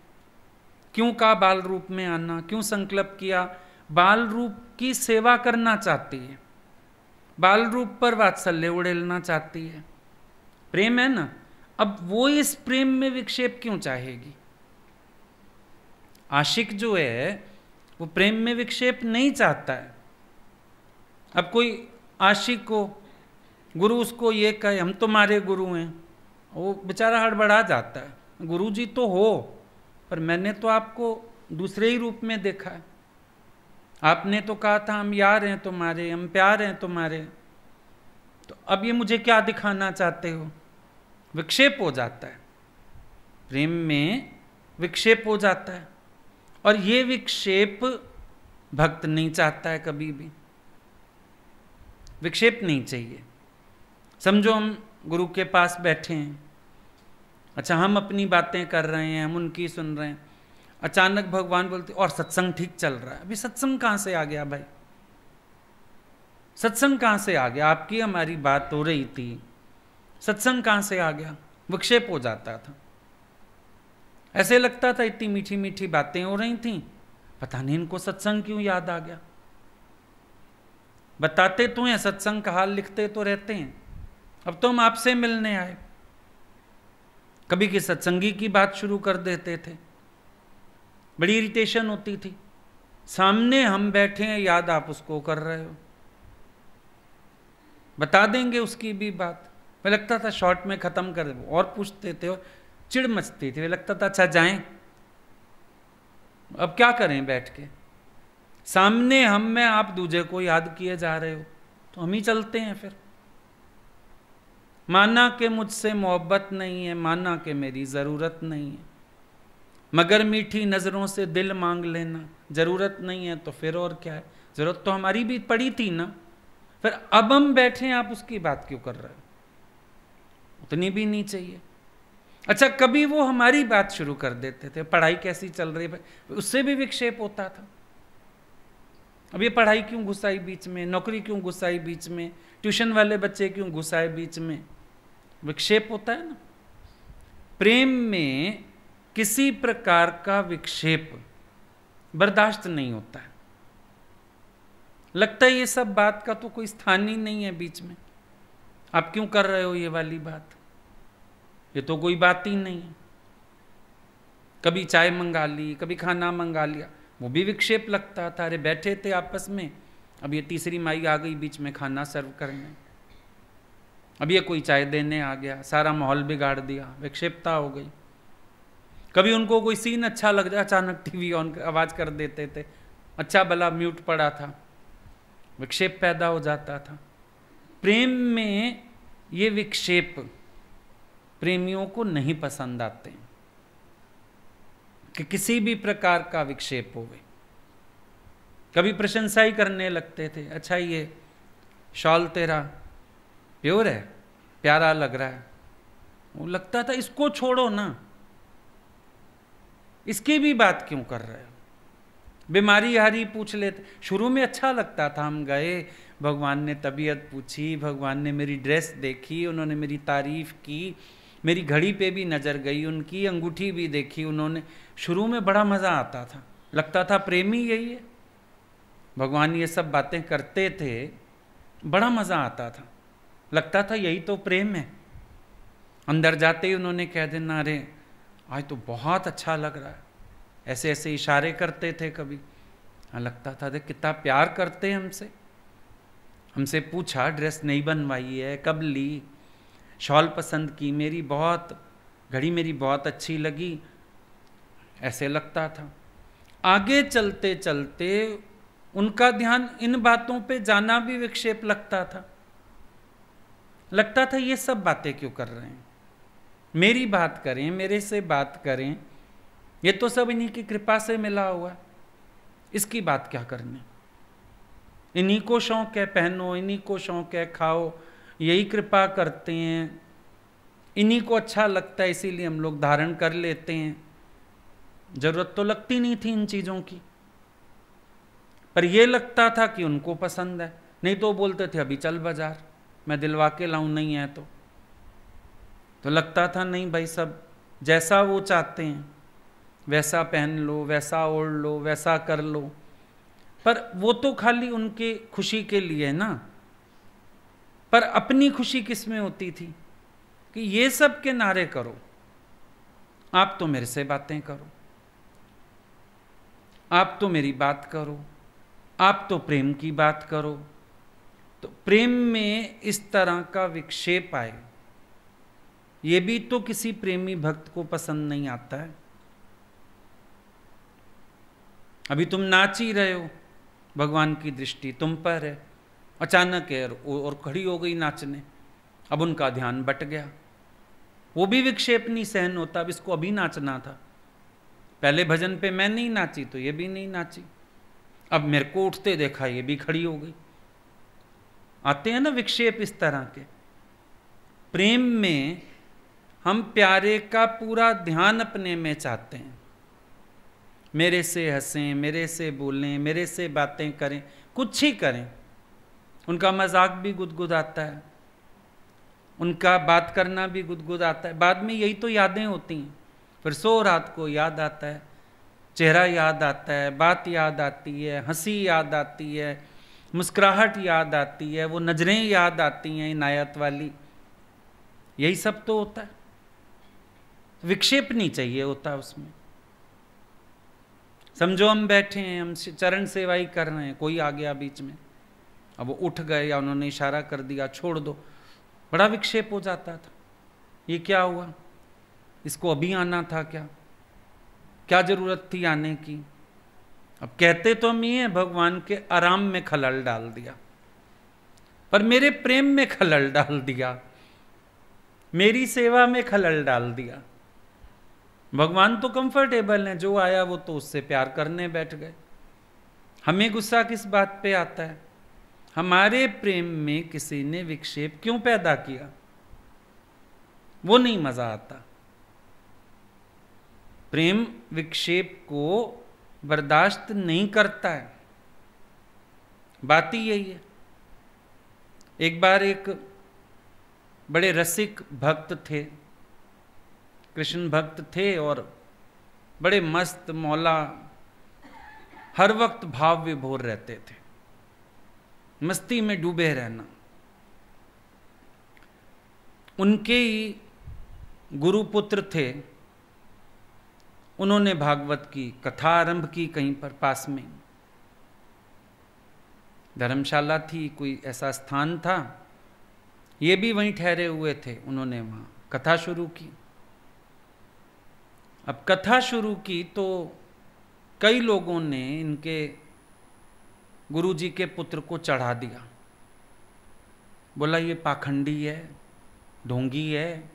क्यों कहा बाल रूप में आना, क्यों संकल्प किया? बाल रूप की सेवा करना चाहती है, बाल रूप पर वात्सल्य उड़ेलना चाहती है, प्रेम है ना। अब वो इस प्रेम में विक्षेप क्यों चाहेगी? आशिक जो है वो प्रेम में विक्षेप नहीं चाहता है। अब कोई आशिक को गुरु उसको ये कहे हम तुम्हारे गुरु हैं, वो बेचारा हड़बड़ा जाता है। गुरु जी तो हो, पर मैंने तो आपको दूसरे ही रूप में देखा है। आपने तो कहा था हम यार हैं तुम्हारे, हम प्यार हैं तुम्हारे, तो अब ये मुझे क्या दिखाना चाहते हो? विक्षेप हो जाता है, प्रेम में विक्षेप हो जाता है। और ये विक्षेप भक्त नहीं चाहता है कभी भी, विक्षेप नहीं चाहिए। समझो हम गुरु के पास बैठे हैं, अच्छा हम अपनी बातें कर रहे हैं, हम उनकी सुन रहे हैं, अचानक भगवान बोलते और सत्संग ठीक चल रहा है। अभी सत्संग कहाँ से आ गया भाई? सत्संग कहाँ से आ गया? आपकी हमारी बात हो रही थी, सत्संग कहाँ से आ गया? विक्षेप हो जाता था। ऐसे लगता था इतनी मीठी मीठी बातें हो रही थी, पता नहीं इनको सत्संग क्यों याद आ गया। बताते तो हैं, सत्संग का हाल लिखते तो रहते हैं, अब तो हम आपसे मिलने आए। कभी कि सत्संगी की बात शुरू कर देते थे, बड़ी इरिटेशन होती थी। सामने हम बैठे हैं, याद आप उसको कर रहे हो, बता देंगे उसकी भी बात। मैं लगता था शॉर्ट में खत्म कर दे, और पूछते थे और चिढ़ मचती थी। लगता था अच्छा जाएं, अब क्या करें बैठ के। सामने हम में आप दूजे को याद किए जा रहे हो, तो हम ही चलते हैं फिर। माना कि मुझसे मोहब्बत नहीं है, माना कि मेरी ज़रूरत नहीं है, मगर मीठी नज़रों से दिल मांग लेना। ज़रूरत नहीं है तो फिर और क्या है, ज़रूरत तो हमारी भी पड़ी थी ना। फिर अब हम बैठे हैं, आप उसकी बात क्यों कर रहे हो? उतनी भी नहीं चाहिए। अच्छा, कभी वो हमारी बात शुरू कर देते थे, पढ़ाई कैसी चल रही है, उससे भी विक्षेप होता था। अब ये पढ़ाई क्यों घुसाई बीच में, नौकरी क्यों घुसाई बीच में, ट्यूशन वाले बच्चे क्यों घुसाए बीच में? विक्षेप होता है ना। प्रेम में किसी प्रकार का विक्षेप बर्दाश्त नहीं होता है। लगता है ये सब बात का तो कोई स्थान ही नहीं है बीच में, आप क्यों कर रहे हो ये वाली बात, ये तो कोई बात ही नहीं है। कभी चाय मंगा ली, कभी खाना मंगा लिया, वो भी विक्षेप लगता था। अरे बैठे थे आपस में, अब ये तीसरी माई आ गई बीच में खाना सर्व करने, अब ये कोई चाय देने आ गया, सारा माहौल बिगाड़ दिया, विक्षेपता हो गई। कभी उनको कोई सीन अच्छा लग जाए, अचानक टीवी ऑन आवाज कर देते थे, अच्छा भला म्यूट पड़ा था, विक्षेप पैदा हो जाता था। प्रेम में ये विक्षेप प्रेमियों को नहीं पसंद आते कि किसी भी प्रकार का विक्षेप होवे। कभी प्रशंसा ही करने लगते थे, अच्छा ये शॉल तेरा प्योर है, प्यारा लग रहा है। वो लगता था इसको छोड़ो ना, इसकी भी बात क्यों कर रहे हो? बीमारी हारी पूछ लेते। शुरू में अच्छा लगता था, हम गए, भगवान ने तबीयत पूछी, भगवान ने मेरी ड्रेस देखी, उन्होंने मेरी तारीफ की, मेरी घड़ी पे भी नज़र गई, उनकी अंगूठी भी देखी उन्होंने। शुरू में बड़ा मज़ा आता था, लगता था प्रेम ही यही है। भगवान ये सब बातें करते थे, बड़ा मज़ा आता था, लगता था यही तो प्रेम है। अंदर जाते ही उन्होंने कह देना, अरे आज तो बहुत अच्छा लग रहा है, ऐसे ऐसे इशारे करते थे कभी। हाँ, लगता था देख कितना प्यार करते हैं हमसे। हमसे पूछा ड्रेस नहीं बनवाई है, कब ली, शॉल पसंद की मेरी बहुत, घड़ी मेरी बहुत अच्छी लगी, ऐसे लगता था। आगे चलते चलते उनका ध्यान इन बातों पे जाना भी विक्षेप लगता था। लगता था ये सब बातें क्यों कर रहे हैं, मेरी बात करें, मेरे से बात करें, ये तो सब इन्हीं की कृपा से मिला हुआ है, इसकी बात क्या करनी। इन्हीं को शौक है पहनो, इन्हीं को शौक है खाओ, यही कृपा करते हैं, इन्हीं को अच्छा लगता है इसीलिए हम लोग धारण कर लेते हैं। जरूरत तो लगती नहीं थी इन चीज़ों की, पर यह लगता था कि उनको पसंद है। नहीं तो बोलते थे अभी चल बाजार, मैं दिलवा के लाऊं, नहीं है तो लगता था नहीं भाई, सब जैसा वो चाहते हैं वैसा पहन लो, वैसा ओढ़ लो, वैसा कर लो। पर वो तो खाली उनके खुशी के लिए ना, पर अपनी खुशी किस में होती थी कि ये सब के नारे करो, आप तो मेरे से बातें करो, आप तो मेरी बात करो, आप तो प्रेम की बात करो। तो प्रेम में इस तरह का विक्षेप आए, ये भी तो किसी प्रेमी भक्त को पसंद नहीं आता है। अभी तुम नाच ही रहे हो, भगवान की दृष्टि तुम पर है, अचानक है और खड़ी हो गई नाचने, अब उनका ध्यान बट गया। वो भी विक्षेप नहीं सहन होता, अब इसको अभी नाचना था, पहले भजन पे मैं नहीं नाची तो ये भी नहीं नाची, अब मेरे को उठते देखा ये भी खड़ी हो गई। आते हैं ना विक्षेप इस तरह के। प्रेम में हम प्यारे का पूरा ध्यान अपने में चाहते हैं, मेरे से हंसें, मेरे से बोलें, मेरे से बातें करें, कुछ ही करें, उनका मजाक भी गुदगुदाता है, उनका बात करना भी गुदगुदाता है। बाद में यही तो यादें होती हैं, फिर सो रात को याद आता है, चेहरा याद आता है, बात याद आती है, हंसी याद आती है, मुस्कुराहट याद आती है, वो नजरें याद आती हैं इनायत वाली, यही सब तो होता है। विक्षेप नहीं चाहिए होता उसमें। समझो हम बैठे हैं, हम चरण सेवा ही कर रहे हैं, कोई आ गया बीच में, अब वो उठ गए या उन्होंने इशारा कर दिया छोड़ दो, बड़ा विक्षेप हो जाता था। ये क्या हुआ, इसको अभी आना था क्या, क्या जरूरत थी आने की। अब कहते तो हम ये हैं, भगवान के आराम में खलल डाल दिया, पर मेरे प्रेम में खलल डाल दिया, मेरी सेवा में खलल डाल दिया। भगवान तो कंफर्टेबल हैं, जो आया वो तो उससे प्यार करने बैठ गए। हमें गुस्सा किस बात पे आता है, हमारे प्रेम में किसी ने विक्षेप क्यों पैदा किया, वो नहीं मजा आता। प्रेम विक्षेप को बर्दाश्त नहीं करता है, बात ही यही है। एक बार एक बड़े रसिक भक्त थे, कृष्ण भक्त थे, और बड़े मस्त मौला, हर वक्त भाव विभोर रहते थे, मस्ती में डूबे रहना। उनके ही गुरुपुत्र थे, उन्होंने भागवत की कथा आरंभ की कहीं पर पास में, धर्मशाला थी, कोई ऐसा स्थान था, ये भी वहीं ठहरे हुए थे, उन्होंने वहाँ कथा शुरू की। अब कथा शुरू की तो कई लोगों ने इनके गुरुजी के पुत्र को चढ़ा दिया, बोला ये पाखंडी है, ढोंगी है,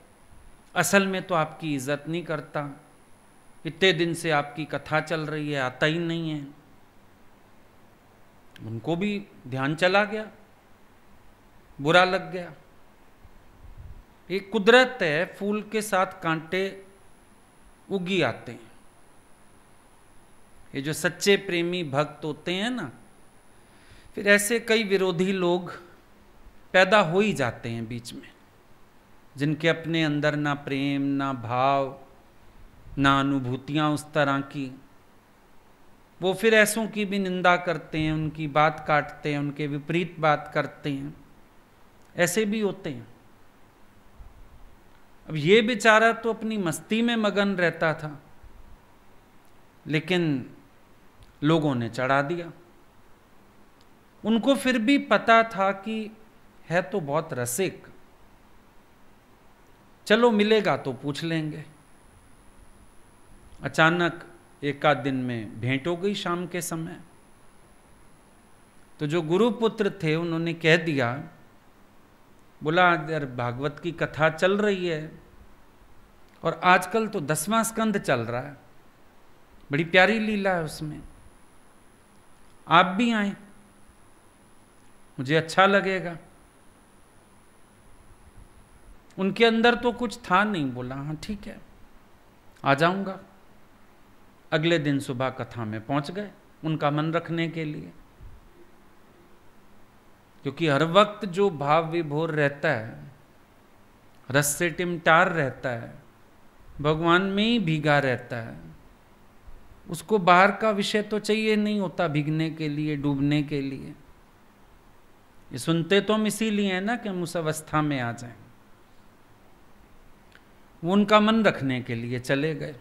असल में तो आपकी इज्जत नहीं करता, इतने दिन से आपकी कथा चल रही है, आता ही नहीं है। उनको भी ध्यान चला गया, बुरा लग गया। एक कुदरत है, फूल के साथ कांटे उगी आते हैं। ये जो सच्चे प्रेमी भक्त होते हैं ना, फिर ऐसे कई विरोधी लोग पैदा हो ही जाते हैं बीच में, जिनके अपने अंदर ना प्रेम, ना भाव, ना अनुभूतियां उस तरह की, वो फिर ऐसों की भी निंदा करते हैं, उनकी बात काटते हैं, उनके विपरीत बात करते हैं, ऐसे भी होते हैं। अब ये बेचारा तो अपनी मस्ती में मगन रहता था, लेकिन लोगों ने चढ़ा दिया। उनको फिर भी पता था कि है तो बहुत रसिक, चलो मिलेगा तो पूछ लेंगे। अचानक एक आध दिन में भेंट हो गई शाम के समय। तो जो गुरुपुत्र थे उन्होंने कह दिया, बोला यार भागवत की कथा चल रही है और आजकल तो 10वां स्कंद चल रहा है, बड़ी प्यारी लीला है उसमें, आप भी आए, मुझे अच्छा लगेगा। उनके अंदर तो कुछ था नहीं, बोला हाँ ठीक है आ जाऊंगा। अगले दिन सुबह कथा में पहुंच गए उनका मन रखने के लिए, क्योंकि हर वक्त जो भाव विभोर रहता है, रस से टिमटार रहता है, भगवान में ही भीगा रहता है, उसको बाहर का विषय तो चाहिए नहीं होता भीगने के लिए, डूबने के लिए। ये सुनते तो हम इसीलिए हैं ना कि हम उस अवस्था में आ जाएं। वो उनका मन रखने के लिए चले गए।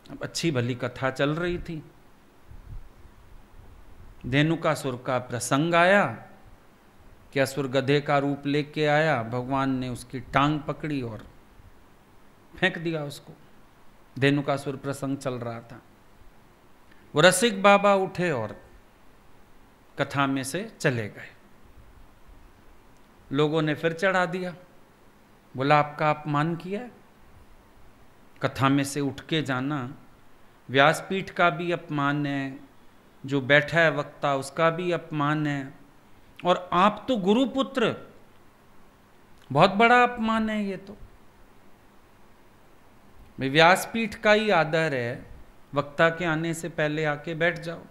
अब अच्छी भली कथा चल रही थी, धेनुकासुर का प्रसंग आया कि असुर गधे का रूप लेके आया, भगवान ने उसकी टांग पकड़ी और फेंक दिया उसको। धेनुकासुर प्रसंग चल रहा था। वो रसिक बाबा उठे और कथा में से चले गए। लोगों ने फिर चढ़ा दिया, बोला आपका अपमान किया, कथा में से उठ के जाना व्यासपीठ का भी अपमान है, जो बैठा है वक्ता उसका भी अपमान है, और आप तो गुरुपुत्र, बहुत बड़ा अपमान है ये तो। व्यासपीठ का ही आदर है, वक्ता के आने से पहले आके बैठ जाओ।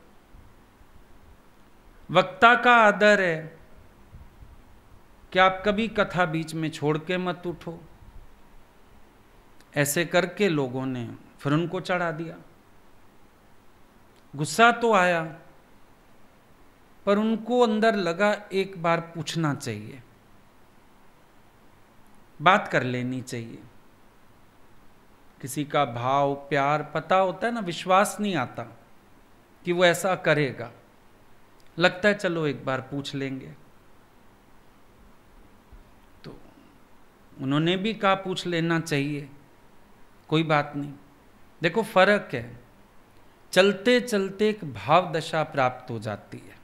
वक्ता का आदर है कि आप कभी कथा बीच में छोड़ के मत उठो। ऐसे करके लोगों ने फिर उनको चढ़ा दिया। गुस्सा तो आया, पर उनको अंदर लगा एक बार पूछना चाहिए, बात कर लेनी चाहिए। किसी का भाव प्यार पता होता है ना, विश्वास नहीं आता कि वो ऐसा करेगा, लगता है चलो एक बार पूछ लेंगे। तो उन्होंने भी कहा पूछ लेना चाहिए, कोई बात नहीं। देखो फर्क है, चलते चलते एक भाव दशा प्राप्त हो जाती है,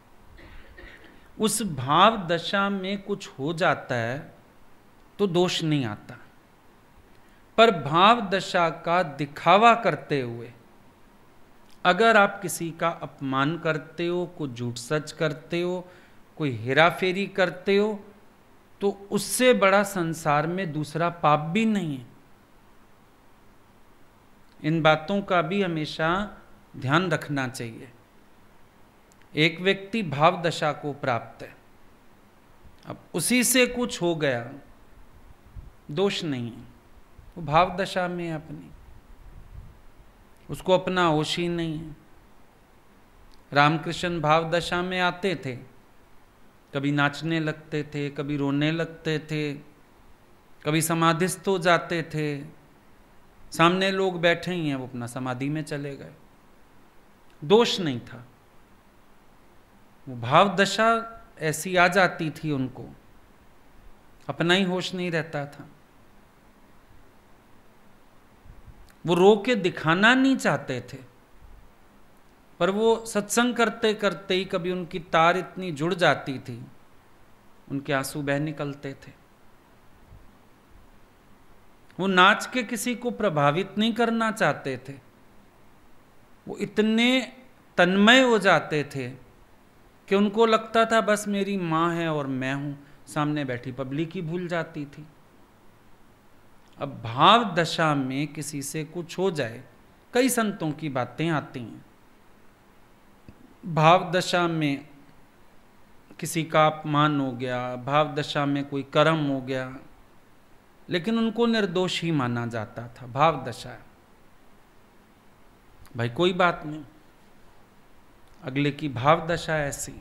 उस भाव दशा में कुछ हो जाता है तो दोष नहीं आता। पर भाव दशा का दिखावा करते हुए अगर आप किसी का अपमान करते हो, कोई झूठ सच करते हो, कोई हेराफेरी करते हो, तो उससे बड़ा संसार में दूसरा पाप भी नहीं है। इन बातों का भी हमेशा ध्यान रखना चाहिए। एक व्यक्ति भाव दशा को प्राप्त है, अब उसी से कुछ हो गया, दोष नहीं है, वो भाव दशा में है अपनी, उसको अपना होश ही नहीं है। रामकृष्ण भाव दशा में आते थे, कभी नाचने लगते थे, कभी रोने लगते थे, कभी समाधिस्थ हो जाते थे। सामने लोग बैठे ही हैं, वो अपना समाधि में चले गए, दोष नहीं था। वो भाव दशा ऐसी आ जाती थी उनको, अपना ही होश नहीं रहता था। वो रो के दिखाना नहीं चाहते थे, पर वो सत्संग करते करते ही कभी उनकी तार इतनी जुड़ जाती थी, उनके आंसू बह निकलते थे। वो नाच के किसी को प्रभावित नहीं करना चाहते थे, वो इतने तन्मय हो जाते थे कि उनको लगता था बस मेरी माँ है और मैं हूं, सामने बैठी पब्लिक ही भूल जाती थी। अब भाव दशा में किसी से कुछ हो जाए, कई संतों की बातें आती हैं। भाव दशा में किसी का अपमान हो गया, भाव दशा में कोई कर्म हो गया, लेकिन उनको निर्दोष ही माना जाता था। भाव दशा है भाई, कोई बात नहीं, अगले की भाव दशा ऐसी।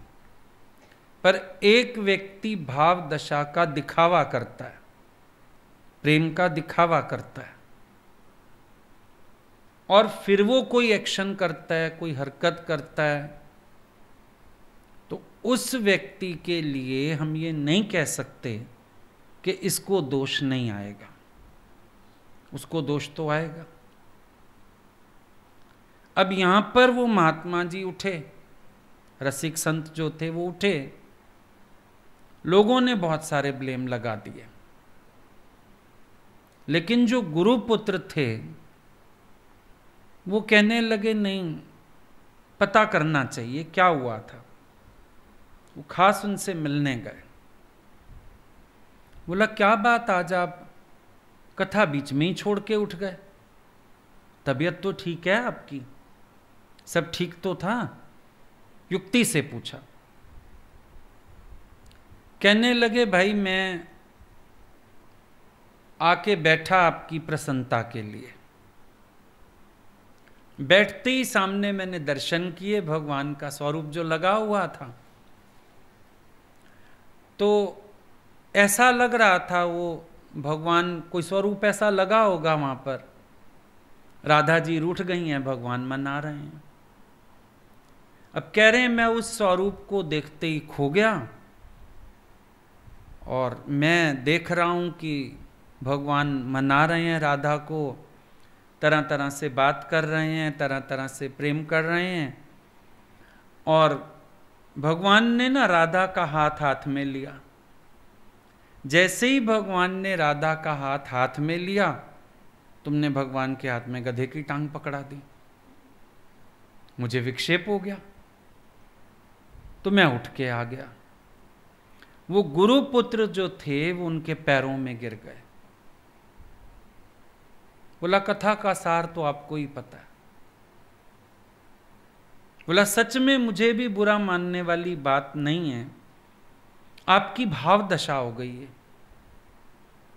पर एक व्यक्ति भाव दशा का दिखावा करता है, प्रेम का दिखावा करता है, और फिर वो कोई एक्शन करता है, कोई हरकत करता है, तो उस व्यक्ति के लिए हम ये नहीं कह सकते कि इसको दोष नहीं आएगा, उसको दोष तो आएगा। अब यहां पर वो महात्मा जी उठे, रसिक संत जो थे वो उठे, लोगों ने बहुत सारे ब्लेम लगा दिए, लेकिन जो गुरुपुत्र थे वो कहने लगे नहीं, पता करना चाहिए क्या हुआ था। वो खास उनसे मिलने गए, बोला क्या बात, आज आप कथा बीच में ही छोड़ के उठ गए, तबीयत तो ठीक है आपकी, सब ठीक तो था? युक्ति से पूछा। कहने लगे भाई मैं आके बैठा आपकी प्रसन्नता के लिए। बैठते ही सामने मैंने दर्शन किए, भगवान का स्वरूप जो लगा हुआ था, तो ऐसा लग रहा था वो भगवान, कोई स्वरूप ऐसा लगा होगा वहां पर। राधा जी रूठ गई हैं, भगवान मना रहे हैं। अब कह रहे हैं मैं उस स्वरूप को देखते ही खो गया, और मैं देख रहा हूँ कि भगवान मना रहे हैं राधा को, तरह तरह से बात कर रहे हैं, तरह तरह से प्रेम कर रहे हैं। और भगवान ने ना राधा का हाथ हाथ में लिया। जैसे ही भगवान ने राधा का हाथ हाथ में लिया, तुमने भगवान के हाथ में गधे की टांग पकड़ा दी। मुझे विक्षेप हो गया, तो मैं उठ के आ गया। वो गुरुपुत्र जो थे वो उनके पैरों में गिर गए। बोला कथा का सार तो आपको ही पता है। बोला सच में मुझे भी बुरा मानने वाली बात नहीं है, आपकी भाव दशा हो गई है।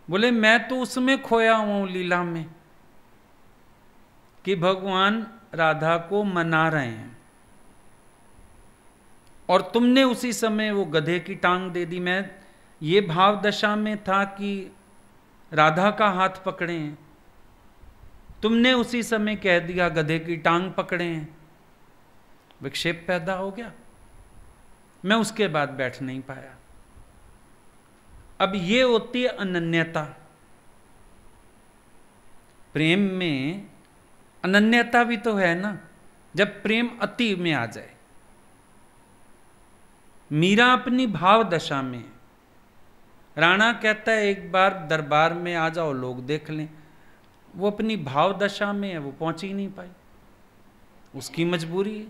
बोले मैं तो उसमें खोया हुआ हूं लीला में कि भगवान राधा को मना रहे हैं और तुमने उसी समय वो गधे की टांग दे दी। मैं ये भाव दशा में था कि राधा का हाथ पकड़े हैं, तुमने उसी समय कह दिया गधे की टांग पकड़े हैं। विक्षेप पैदा हो गया, मैं उसके बाद बैठ नहीं पाया। अब ये होती है अनन्यता। प्रेम में अनन्यता भी तो है ना, जब प्रेम अति में आ जाए। मीरा अपनी भाव दशा में, राणा कहता है एक बार दरबार में आ जाओ लोग देख लें। वो अपनी भाव दशा में है, वो पहुंच ही नहीं पाई, उसकी मजबूरी है,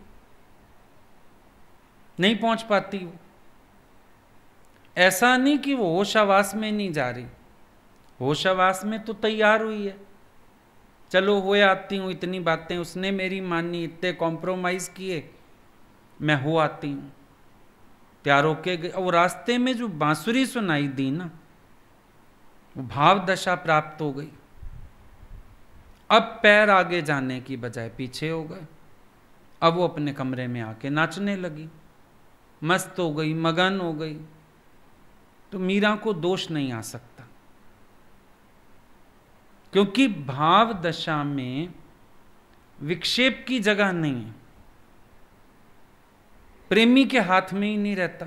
नहीं पहुंच पाती वो। ऐसा नहीं कि वो होशावास में नहीं जा रही, होशावास में तो तैयार हुई है, चलो हो आती हूँ, इतनी बातें उसने मेरी मानी, इतने कॉम्प्रोमाइज किए, मैं हो आती हूँ, तैयार होके गए। और रास्ते में जो बांसुरी सुनाई दी ना, वो भाव दशा प्राप्त हो गई। अब पैर आगे जाने की बजाय पीछे हो गए। अब वो अपने कमरे में आके नाचने लगी, मस्त हो गई, मगन हो गई। तो मीरा को दोष नहीं आ सकता, क्योंकि भाव दशा में विक्षेप की जगह नहीं है। प्रेमी के हाथ में ही नहीं रहता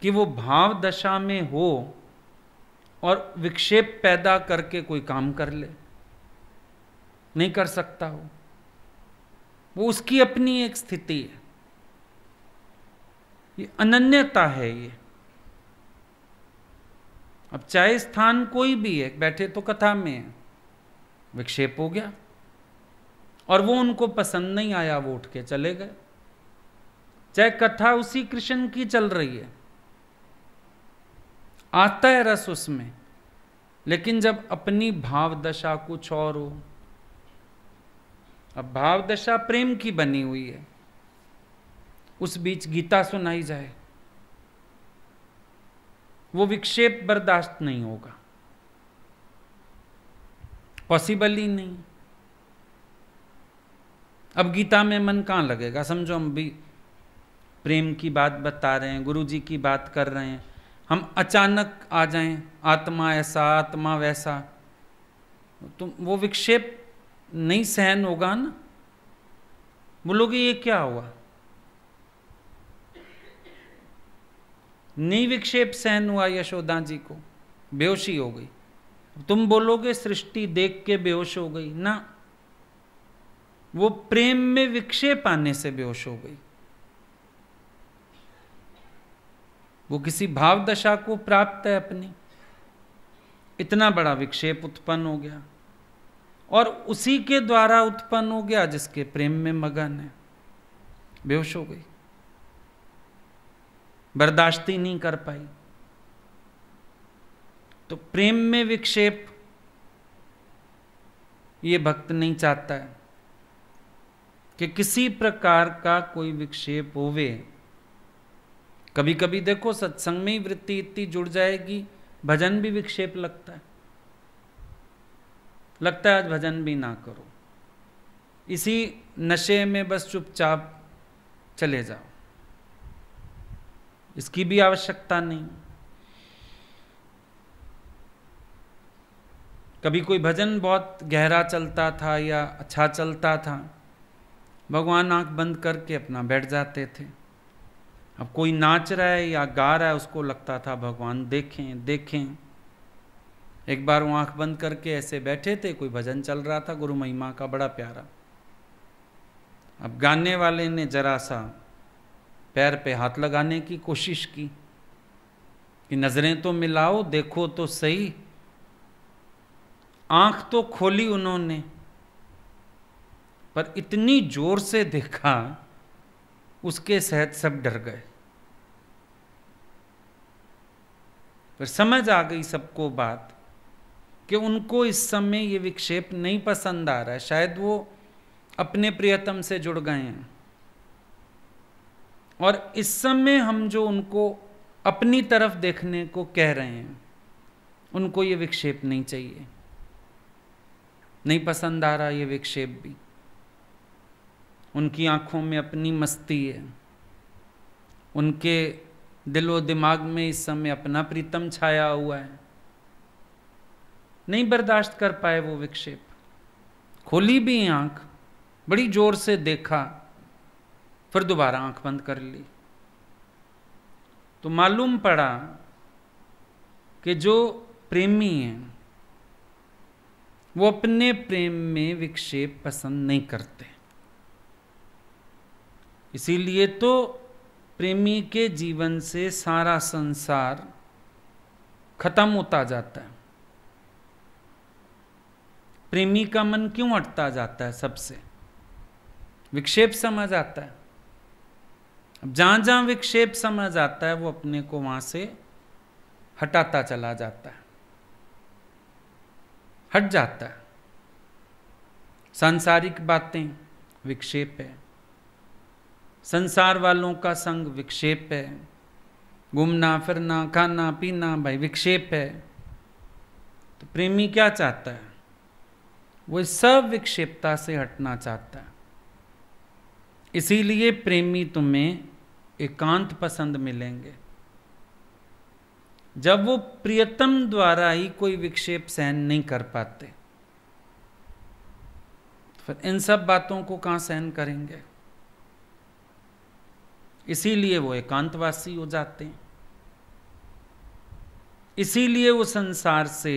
कि वो भाव दशा में हो और विक्षेप पैदा करके कोई काम कर ले, नहीं कर सकता वो उसकी अपनी एक स्थिति है। ये अनन्यता है ये। अब चाहे स्थान कोई भी है, बैठे तो कथा में है, विक्षेप हो गया और वो उनको पसंद नहीं आया, वो उठ के चले गए। चाहे कथा उसी कृष्ण की चल रही है, आता है रस उसमें, लेकिन जब अपनी भाव दशा कुछ और हो। अब भाव दशा प्रेम की बनी हुई है, उस बीच गीता सुनाई जाए, वो विक्षेप बर्दाश्त नहीं होगा, पॉसिबल ही नहीं। अब गीता में मन कहाँ लगेगा? समझो हम भी प्रेम की बात बता रहे हैं, गुरु जी की बात कर रहे हैं, हम अचानक आ जाएं आत्मा ऐसा आत्मा वैसा, तो वो विक्षेप नहीं सहन होगा ना। बोलोगे ये क्या हुआ? नहीं विक्षेप सहन हुआ यशोदा जी को, बेहोशी हो गई। तुम बोलोगे सृष्टि देख के बेहोश हो गई ना, वो प्रेम में विक्षेप आने से बेहोश हो गई। वो किसी भाव दशा को प्राप्त है अपनी, इतना बड़ा विक्षेप उत्पन्न हो गया और उसी के द्वारा उत्पन्न हो गया जिसके प्रेम में मगन है, बेहोश हो गई, बर्दाश्त ही नहीं कर पाई। तो प्रेम में विक्षेप ये भक्त नहीं चाहता है कि किसी प्रकार का कोई विक्षेप होवे। कभी कभी देखो सत्संग में ही वृत्ति इतनी जुड़ जाएगी, भजन भी विक्षेप लगता है, लगता है आज भजन भी ना करो, इसी नशे में बस चुपचाप चले जाओ, इसकी भी आवश्यकता नहीं। कभी कोई भजन बहुत गहरा चलता था या अच्छा चलता था, भगवान आंख बंद करके अपना बैठ जाते थे, अब कोई नाच रहा है या गा रहा है, उसको लगता था भगवान देखें देखें। एक बार वो आंख बंद करके ऐसे बैठे थे, कोई भजन चल रहा था गुरु महिमा का, बड़ा प्यारा। अब गाने वाले ने जरा सा पैर पे हाथ लगाने की कोशिश की कि नजरें तो मिलाओ, देखो तो सही। आंख तो खोली उन्होंने, पर इतनी जोर से देखा उसके सहित सब डर गए। फिर समझ आ गई सबको बात कि उनको इस समय ये विक्षेप नहीं पसंद आ रहा है, शायद वो अपने प्रियतम से जुड़ गए हैं। और इस समय हम जो उनको अपनी तरफ देखने को कह रहे हैं, उनको ये विक्षेप नहीं चाहिए, नहीं पसंद आ रहा ये विक्षेप भी। उनकी आंखों में अपनी मस्ती है, उनके दिलो दिमाग में इस समय अपना प्रीतम छाया हुआ है, नहीं बर्दाश्त कर पाए वो विक्षेप। खोली भी आंख, बड़ी जोर से देखा, फिर दोबारा आंख बंद कर ली। तो मालूम पड़ा कि जो प्रेमी हैं वो अपने प्रेम में विक्षेप पसंद नहीं करते। इसीलिए तो प्रेमी के जीवन से सारा संसार खत्म होता जाता है। प्रेमी का मन क्यों हटता जाता है सबसे? विक्षेप समझ आता है। अब जहां जहां विक्षेप समझ आता है वो अपने को वहां से हटाता चला जाता है, हट जाता है। सांसारिक बातें विक्षेप है, संसार वालों का संग विक्षेप है, घूमना फिरना खाना पीना भाई विक्षेप है। तो प्रेमी क्या चाहता है? वो इस सब विक्षेपता से हटना चाहता है। इसीलिए प्रेमी तुम्हें एकांत पसंद मिलेंगे। जब वो प्रियतम द्वारा ही कोई विक्षेप सहन नहीं कर पाते, तो फिर इन सब बातों को कहां सहन करेंगे? इसीलिए वो एकांतवासी हो जाते हैं। इसीलिए वो संसार से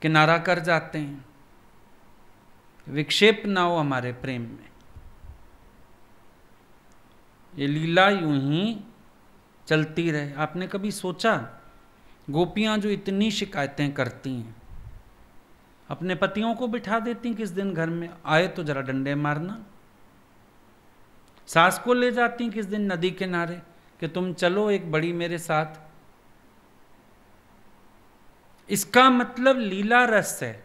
किनारा कर जाते हैं। विक्षेप ना हो हमारे प्रेम में। ये लीला यूं ही चलती रहे। आपने कभी सोचा, गोपियां जो इतनी शिकायतें करती हैं, अपने पतियों को बिठा देती किस दिन घर में, आए तो जरा डंडे मारना। सास को ले जाती किस दिन नदी किनारे कि तुम चलो एक बड़ी मेरे साथ। इसका मतलब लीला रस है।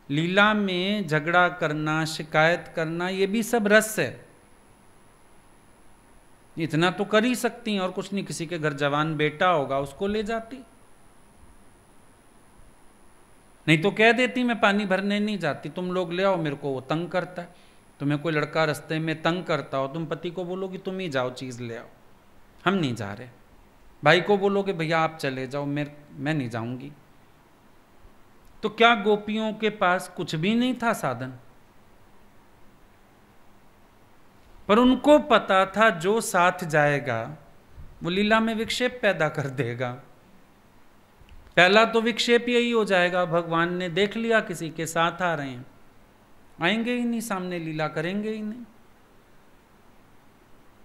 लीला में झगड़ा करना, शिकायत करना, ये भी सब रस है। इतना तो कर ही सकती हैं, और कुछ नहीं। किसी के घर जवान बेटा होगा, उसको ले जाती, नहीं तो कह देती मैं पानी भरने नहीं जाती, तुम लोग ले आओ, मेरे को वो तंग करता है। तुम्हें कोई लड़का रास्ते में तंग करता हो, तुम पति को बोलोगे तुम ही जाओ चीज ले आओ, हम नहीं जा रहे। भाई को बोलोगे भैया आप चले जाओ, मैं नहीं जाऊंगी। तो क्या गोपियों के पास कुछ भी नहीं था साधन? पर उनको पता था जो साथ जाएगा वो लीला में विक्षेप पैदा कर देगा। पहला तो विक्षेप यही हो जाएगा, भगवान ने देख लिया किसी के साथ आ रहे हैं, आएंगे ही नहीं सामने, लीला करेंगे ही नहीं।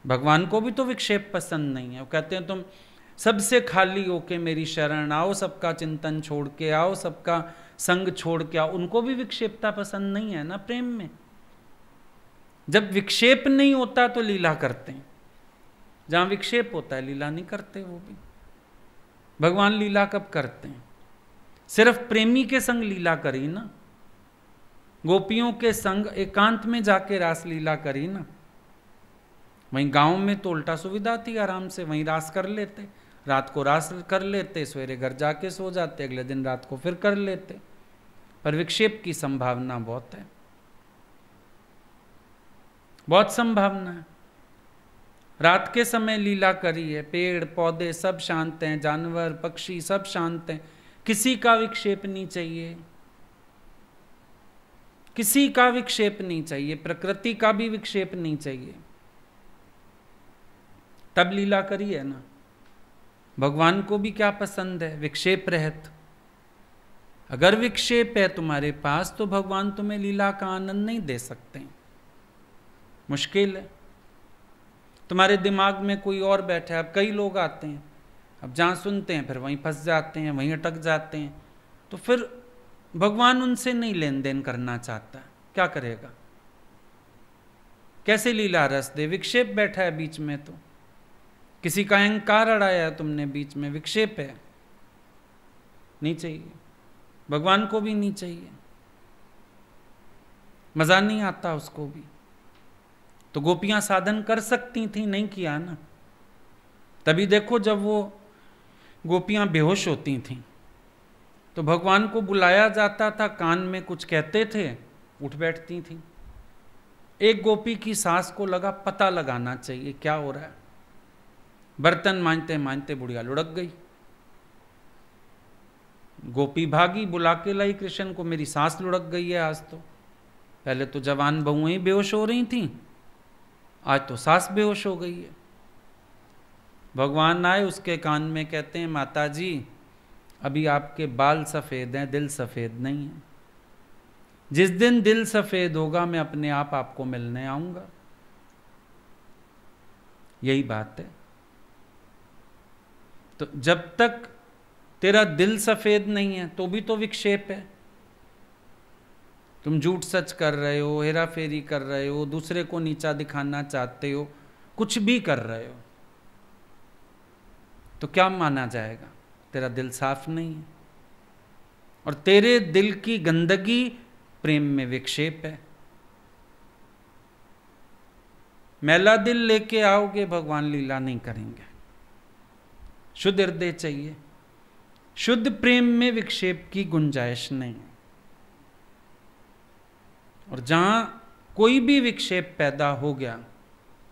भगवान को भी तो विक्षेप पसंद नहीं है। वो कहते हैं तुम सबसे खाली होके मेरी शरण आओ, सबका चिंतन छोड़ के आओ, सबका संग छोड़ के आओ। उनको भी विक्षेपता पसंद नहीं है ना प्रेम में। जब विक्षेप नहीं होता तो लीला करते हैं, जहां विक्षेप होता है लीला नहीं करते वो भी। भगवान लीला कब करते हैं? सिर्फ प्रेमी के संग लीला करी ना, गोपियों के संग एकांत में जाके रास लीला करी ना। वहीं गांव में तो उल्टा सुविधा थी, आराम से वहीं रास कर लेते, रात को रास कर लेते, सवेरे घर जाके सो जाते, अगले दिन रात को फिर कर लेते। पर विक्षेप की संभावना बहुत है, बहुत संभावना है। रात के समय लीला करी है, पेड़ पौधे सब शांत हैं, जानवर पक्षी सब शांत हैं, किसी का विक्षेप नहीं चाहिए, किसी का विक्षेप नहीं चाहिए, प्रकृति का भी विक्षेप नहीं चाहिए। तब लीला करी है ना। भगवान को भी क्या पसंद है? विक्षेप रहित। अगर विक्षेप है तुम्हारे पास तो भगवान तुम्हें लीला का आनंद नहीं दे सकते, मुश्किल है। तुम्हारे दिमाग में कोई और बैठा है। अब कई लोग आते हैं, अब जहाँ सुनते हैं फिर वहीं फंस जाते हैं, वहीं अटक जाते हैं, तो फिर भगवान उनसे नहीं लेन देन करना चाहता, क्या करेगा? कैसे लीला रस दे? विक्षेप बैठा है बीच में, तो किसी का अहंकार अड़ाया है तुमने बीच में, विक्षेप है, नहीं चाहिए। भगवान को भी नहीं चाहिए, मजा नहीं आता उसको भी। तो गोपियां साधन कर सकती थी, नहीं किया ना। तभी देखो जब वो गोपियां बेहोश होती थीं तो भगवान को बुलाया जाता था, कान में कुछ कहते थे, उठ बैठती थीं। एक गोपी की सास को लगा पता लगाना चाहिए क्या हो रहा है। बर्तन मांजते मांजते बुढ़िया लुढ़क गई। गोपी भागी, बुला के लाई कृष्ण को, मेरी सास लुढ़क गई है आज तो। पहले तो जवान बहुएं ही बेहोश हो रही थीं, आज तो सास बेहोश हो गई है। भगवान आए, उसके कान में कहते हैं, माता जी अभी आपके बाल सफ़ेद हैं, दिल सफ़ेद नहीं है। जिस दिन दिल सफ़ेद होगा मैं अपने आप आपको मिलने आऊँगा। यही बात है। तो जब तक तेरा दिल सफ़ेद नहीं है तो भी तो विक्षेप है। तुम झूठ सच कर रहे हो, हेरा फेरी कर रहे हो, दूसरे को नीचा दिखाना चाहते हो, कुछ भी कर रहे हो, तो क्या माना जाएगा? तेरा दिल साफ नहीं है और तेरे दिल की गंदगी प्रेम में विक्षेप है। मैला दिल लेके आओगे, भगवान लीला नहीं करेंगे। शुद्ध हृदय चाहिए, शुद्ध प्रेम में विक्षेप की गुंजाइश नहीं है। और जहां कोई भी विक्षेप पैदा हो गया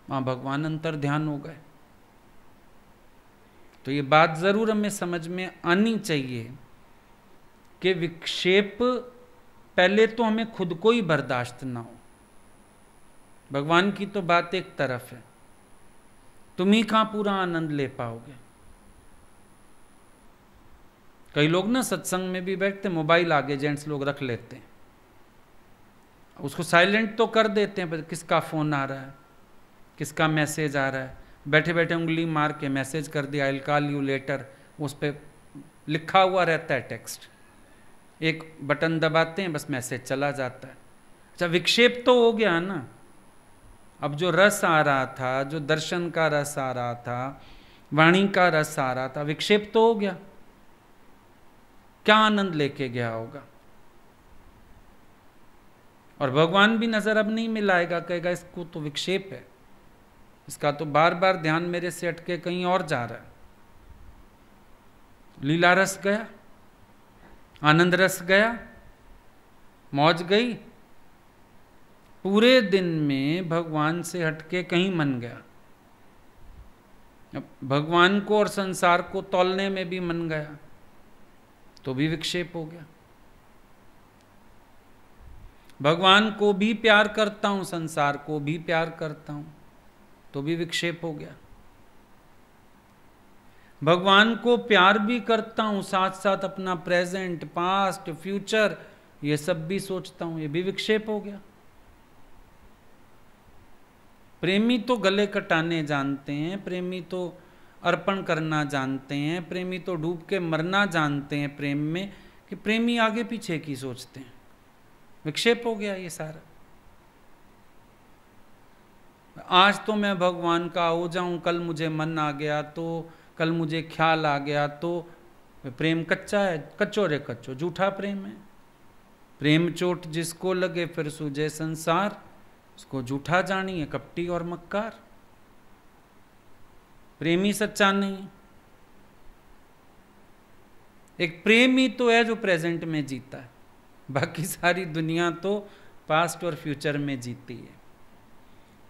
वहां भगवान अंतर ध्यान हो गए। तो ये बात जरूर हमें समझ में आनी चाहिए कि विक्षेप पहले तो हमें खुद को ही बर्दाश्त ना हो। भगवान की तो बात एक तरफ है, तुम ही कहां पूरा आनंद ले पाओगे। कई लोग ना सत्संग में भी बैठते, मोबाइल आगे जेंट्स लोग रख लेते हैं, उसको साइलेंट तो कर देते हैं, पर किसका फ़ोन आ रहा है, किसका मैसेज आ रहा है, बैठे बैठे उंगली मार के मैसेज कर दिया, I will call you later, उस पर लिखा हुआ रहता है टेक्स्ट, एक बटन दबाते हैं बस मैसेज चला जाता है। अच्छा, विक्षेप तो हो गया ना। अब जो रस आ रहा था, जो दर्शन का रस आ रहा था, वाणी का रस आ रहा था, विक्षेप तो हो गया। क्या आनंद लेके गया होगा। और भगवान भी नजर अब नहीं मिलाएगा, कहेगा इसको तो विक्षेप है, इसका तो बार बार ध्यान मेरे से हटके कहीं और जा रहा है। लीला रस गया, आनंद रस गया, मौज गई, पूरे दिन में भगवान से हटके कहीं मन गया। अब भगवान को और संसार को तौलने में भी मन गया तो भी विक्षेप हो गया। भगवान को भी प्यार करता हूं, संसार को भी प्यार करता हूं, तो भी विक्षेप हो गया। भगवान को प्यार भी करता हूं, साथ साथ अपना प्रेजेंट, पास्ट, फ्यूचर ये सब भी सोचता हूं, ये भी विक्षेप हो गया। प्रेमी तो गले कटाने जानते हैं, प्रेमी तो अर्पण करना जानते हैं, प्रेमी तो डूब के मरना जानते हैं प्रेम में, कि प्रेमी आगे पीछे की सोचते हैं। विक्षेप हो गया ये सारा। आज तो मैं भगवान का हो जाऊं, कल मुझे मन आ गया तो, कल मुझे ख्याल आ गया तो। प्रेम कच्चा है, कच्चो रे कच्चो, झूठा प्रेम है। प्रेम चोट जिसको लगे फिर सूझे संसार, उसको झूठा जानिए, कपटी और मक्कार। प्रेमी सच्चा नहीं। एक प्रेमी तो है जो प्रेजेंट में जीता है, बाकी सारी दुनिया तो पास्ट और फ्यूचर में जीती है।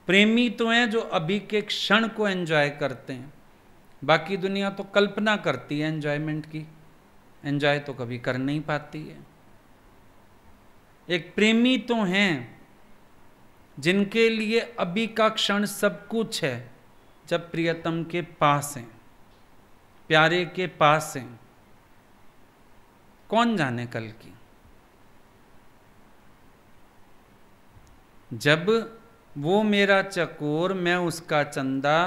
प्रेमी तो हैं जो अभी के क्षण को एंजॉय करते हैं, बाकी दुनिया तो कल्पना करती है एंजॉयमेंट की, एंजॉय तो कभी कर नहीं पाती है। एक प्रेमी तो हैं जिनके लिए अभी का क्षण सब कुछ है, जब प्रियतम के पास हैं, प्यारे के पास हैं। कौन जाने कल की। जब वो मेरा चकोर मैं उसका चंदा,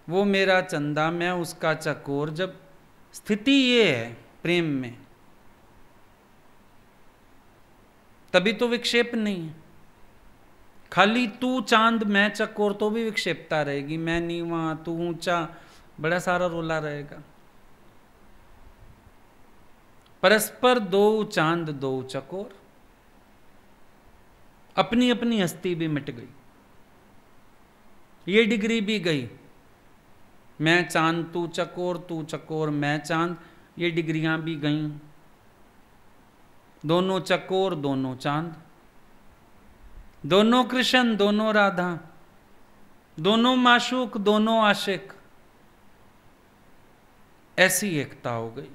वो मेरा चंदा मैं उसका चकोर, जब स्थिति ये है प्रेम में, तभी तो विक्षेप नहीं है। खाली तू चांद मैं चकोर तो भी विक्षेपता रहेगी। मैं नीवा तू ऊंचा, बड़ा सारा रोला रहेगा। परस्पर दो चांद दो चकोर, अपनी अपनी हस्ती भी मिट गई, ये डिग्री भी गई। मैं चांद तू चकोर मैं चांद, ये डिग्रियां भी गईं। दोनों चकोर दोनों चांद, दोनों कृष्ण दोनों राधा, दोनों माशूक दोनों आशिक, ऐसी एकता हो गई।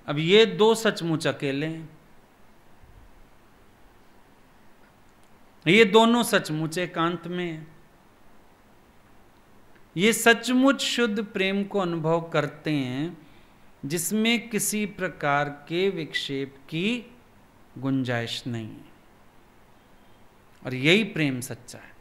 अब ये दो सचमुच अकेले हैं, ये दोनों सचमुच एकांत में हैं। ये सचमुच शुद्ध प्रेम को अनुभव करते हैं, जिसमें किसी प्रकार के विक्षेप की गुंजाइश नहीं है। और यही प्रेम सच्चा है।